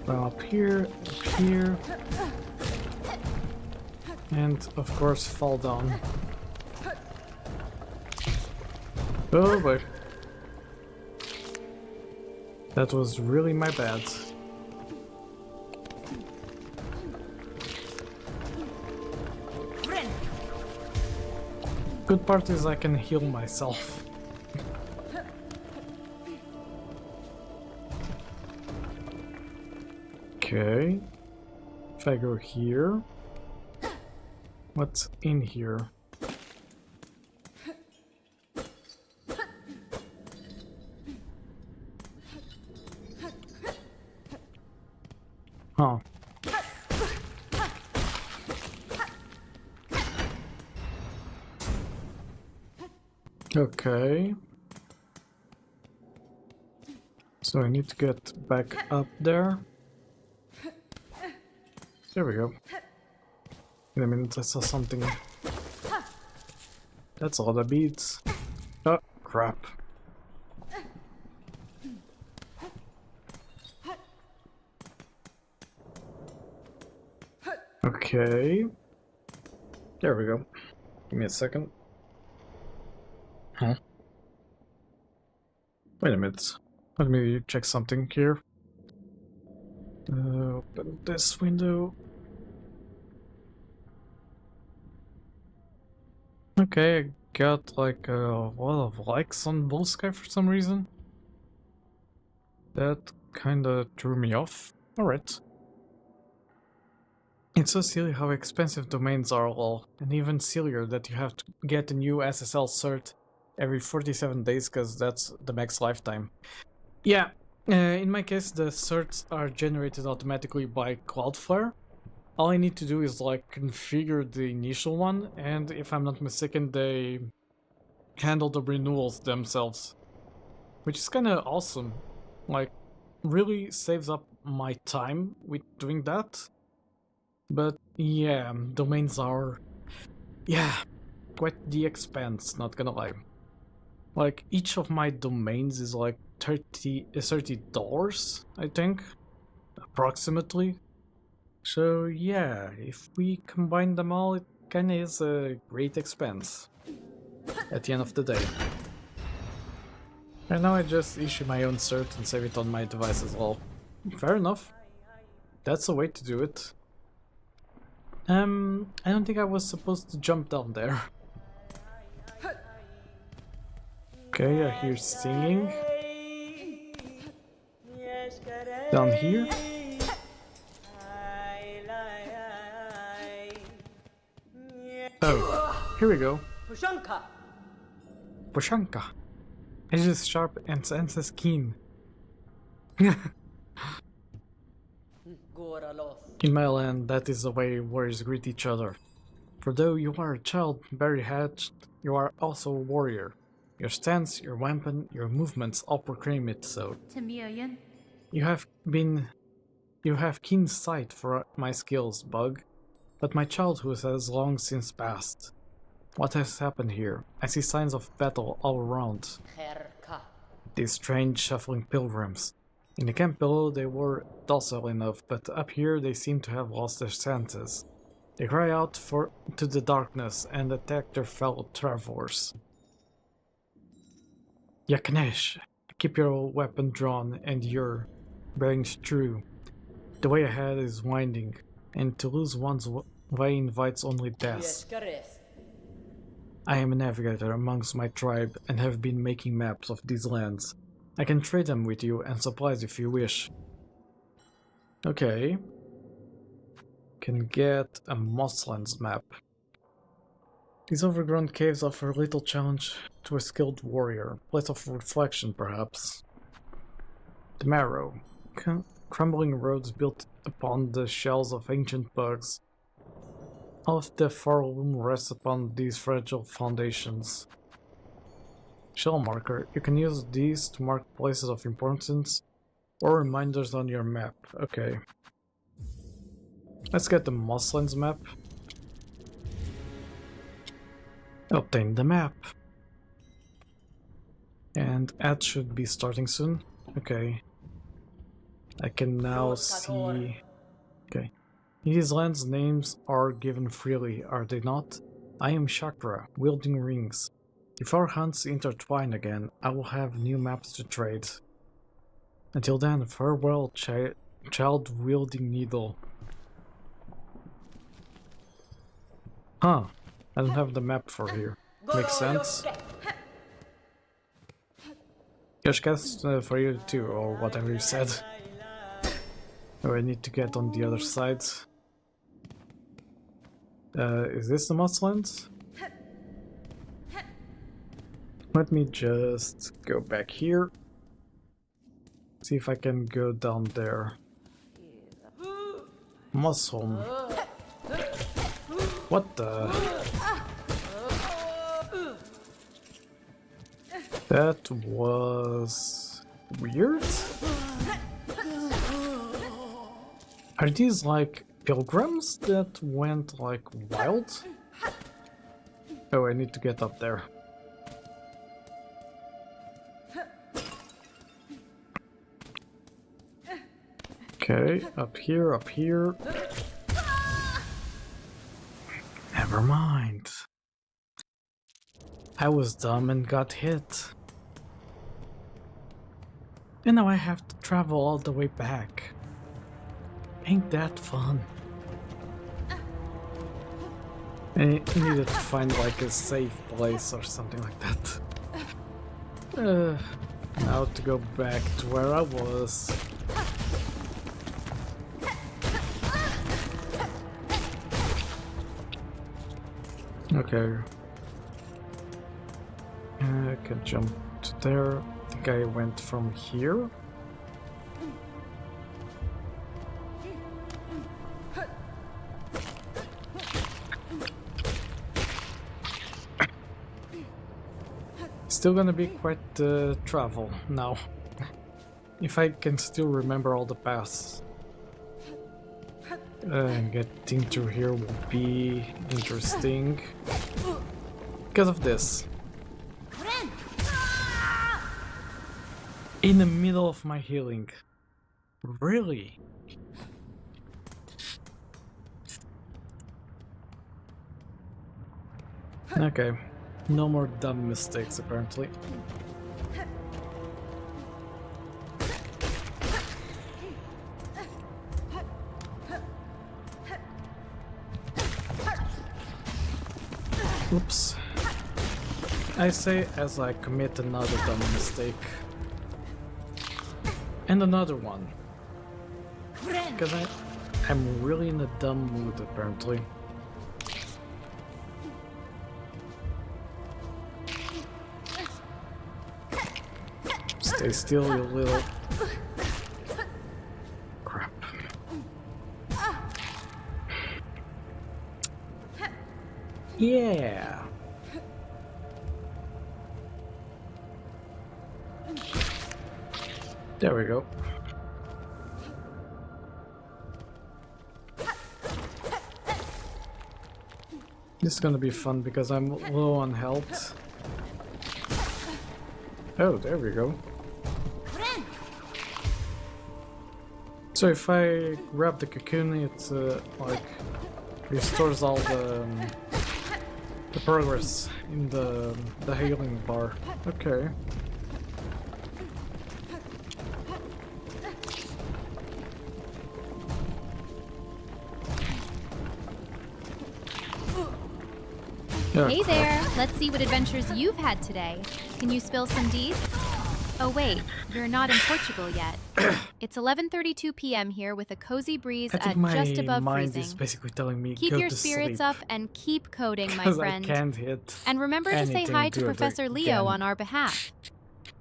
Well, up here, and of course fall down. Oh boy. That was really my bad. Good part is I can heal myself. Okay. If I go here, what's in here? Huh. Okay. So I need to get back up there. There we go. In a minute I saw something. That's all the beads. Oh, crap. Okay. There we go. Give me a second. Huh? Wait a minute. Let me check something here. Open this window. Okay, I got like a lot of likes on Bullsky for some reason. That kinda threw me off. Alright. It's so silly how expensive domains are all, and even sillier that you have to get a new SSL cert every 47 days because that's the max lifetime. Yeah, in my case the certs are generated automatically by Cloudflare. All I need to do is like configure the initial one, and if I'm not mistaken they handle the renewals themselves. Which is kinda awesome. Like, really saves up my time with doing that. But yeah, domains are, quite the expense, not gonna lie. Like, each of my domains is like $30, I think, approximately. So yeah, if we combine them all, it kinda is a great expense at the end of the day. And now I just issue my own cert and save it on my device as well. Fair enough. That's a way to do it. I don't think I was supposed to jump down there. Okay, I hear singing. Down here. Oh, here we go. Pushanka. Edges sharp and senses keen. In my land, that is the way warriors greet each other. For though you are a child barely hatched, you are also a warrior. Your stance, your weapon, your movements all proclaim it so. You have keen sight for my skills, Bug, but my childhood has long since passed. What has happened here? I see signs of battle all around. These strange shuffling pilgrims. In the camp below they were docile enough, but up here they seem to have lost their senses. They cry out to the darkness and attack their fellow travelers. Yakanesh, keep your weapon drawn and your bearings true. The way ahead is winding, and to lose one's way invites only death. I am a navigator amongst my tribe and have been making maps of these lands. I can trade them with you and supplies if you wish. Okay. Can get a Mosslands map. These overgrown caves offer little challenge to a skilled warrior. Place of reflection, perhaps. The Marrow. Crumbling roads built upon the shells of ancient bugs. All of the Farloom rests upon these fragile foundations. Shell marker. You can use these to mark places of importance or reminders on your map. Okay. Let's get the Mosslands map. Obtain the map. And ad should be starting soon. Okay. I can now see... Okay. These lands' names are given freely, are they not? I am Chakra, wielding rings. If our hunts intertwine again, I will have new maps to trade. Until then, farewell, child-wielding needle. Huh. I don't have the map for here. Makes sense. Yoshcast for you too, or whatever you said. Oh, I need to get on the other side. Is this the Mosslands? Let me just go back here. See if I can go down there. Mossholm. What the? That was weird. Are these like pilgrims that went like wild? Oh, I need to get up there. Okay, up here, up here. Never mind. I was dumb and got hit. And now I have to travel all the way back. Ain't that fun? I needed to find like a safe place or something like that. Now to go back to where I was. Okay. I can jump to there. I think I went from here. Still gonna be quite the travel now. If I can still remember all the paths. Getting through here would be interesting. Because of this. In the middle of my healing. Really? Okay. No more dumb mistakes, apparently. Oops. I say as I commit another dumb mistake. And another one. Because I'm really in a dumb mood, apparently. Stay still, you little... crap. Yeah! There we go. This is gonna be fun because I'm low on health. Oh, there we go. So if I grab the cocoon, it like restores all the progress in the healing bar. Okay. Hey there! Let's see what adventures you've had today. Can you spill some deeds? Oh wait, you're not in Portugal yet. It's 11:32 p.m. here with a cozy breeze I think at my just above mind freezing. is basically telling me Keep go your to spirits sleep, up and keep coding, my 'cause friend. I can't hit And remember to say anything hi to good Professor Leo again. on our behalf.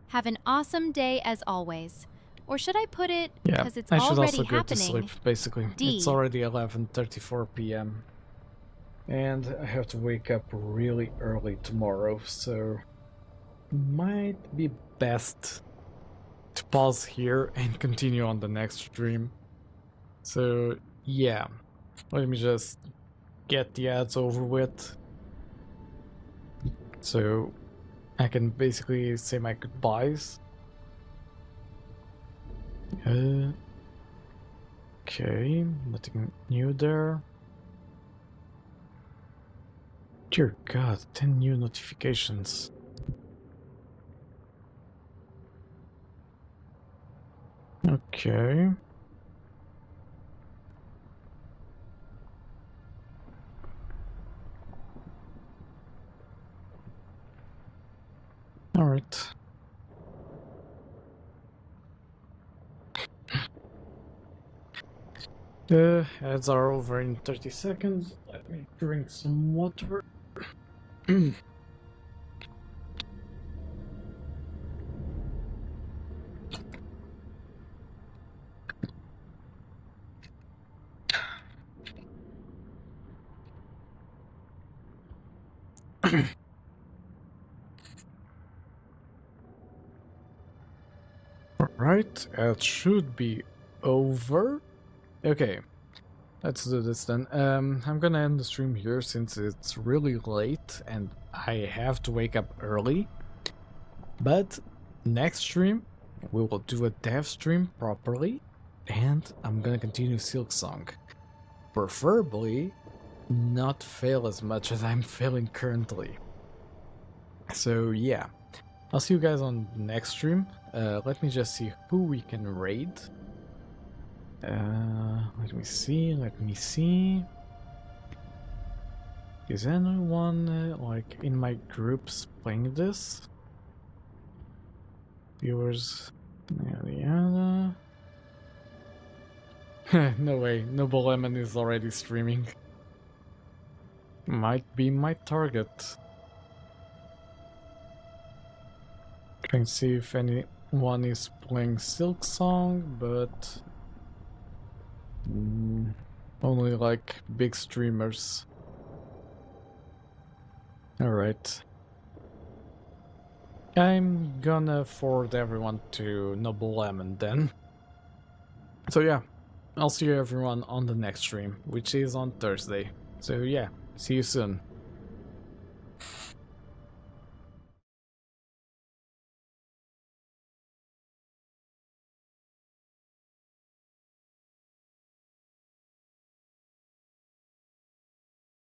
Have an awesome day as always. Or should I put it, Yeah, because it's I should already also go to happening, sleep, basically. D. It's already 11:34 p.m. And I have to wake up really early tomorrow, so might be best to pause here and continue on the next stream. So yeah, let me just get the ads over with, so I can basically say my goodbyes. Okay, nothing new there. Dear God, 10 new notifications. Okay. All right. The ads are over in 30 seconds. Let me drink some water. Alright, it should be over. Okay, let's do this then. I'm gonna end the stream here since it's really late and I have to wake up early. But next stream, we will do a dev stream properly, and I'm gonna continue Silksong. Preferably not fail as much as I'm failing currently. So yeah, I'll see you guys on the next stream. Let me just see who we can raid. Let me see. Is anyone like in my groups playing this? Viewers, yada yada. No way, Noble Lemon is already streaming. Might be my target. Trying to see if anyone is playing Silksong, but only like big streamers. Alright. I'm gonna forward everyone to Noble Lemon then. So yeah, I'll see everyone on the next stream, which is on Thursday. So yeah, see you soon.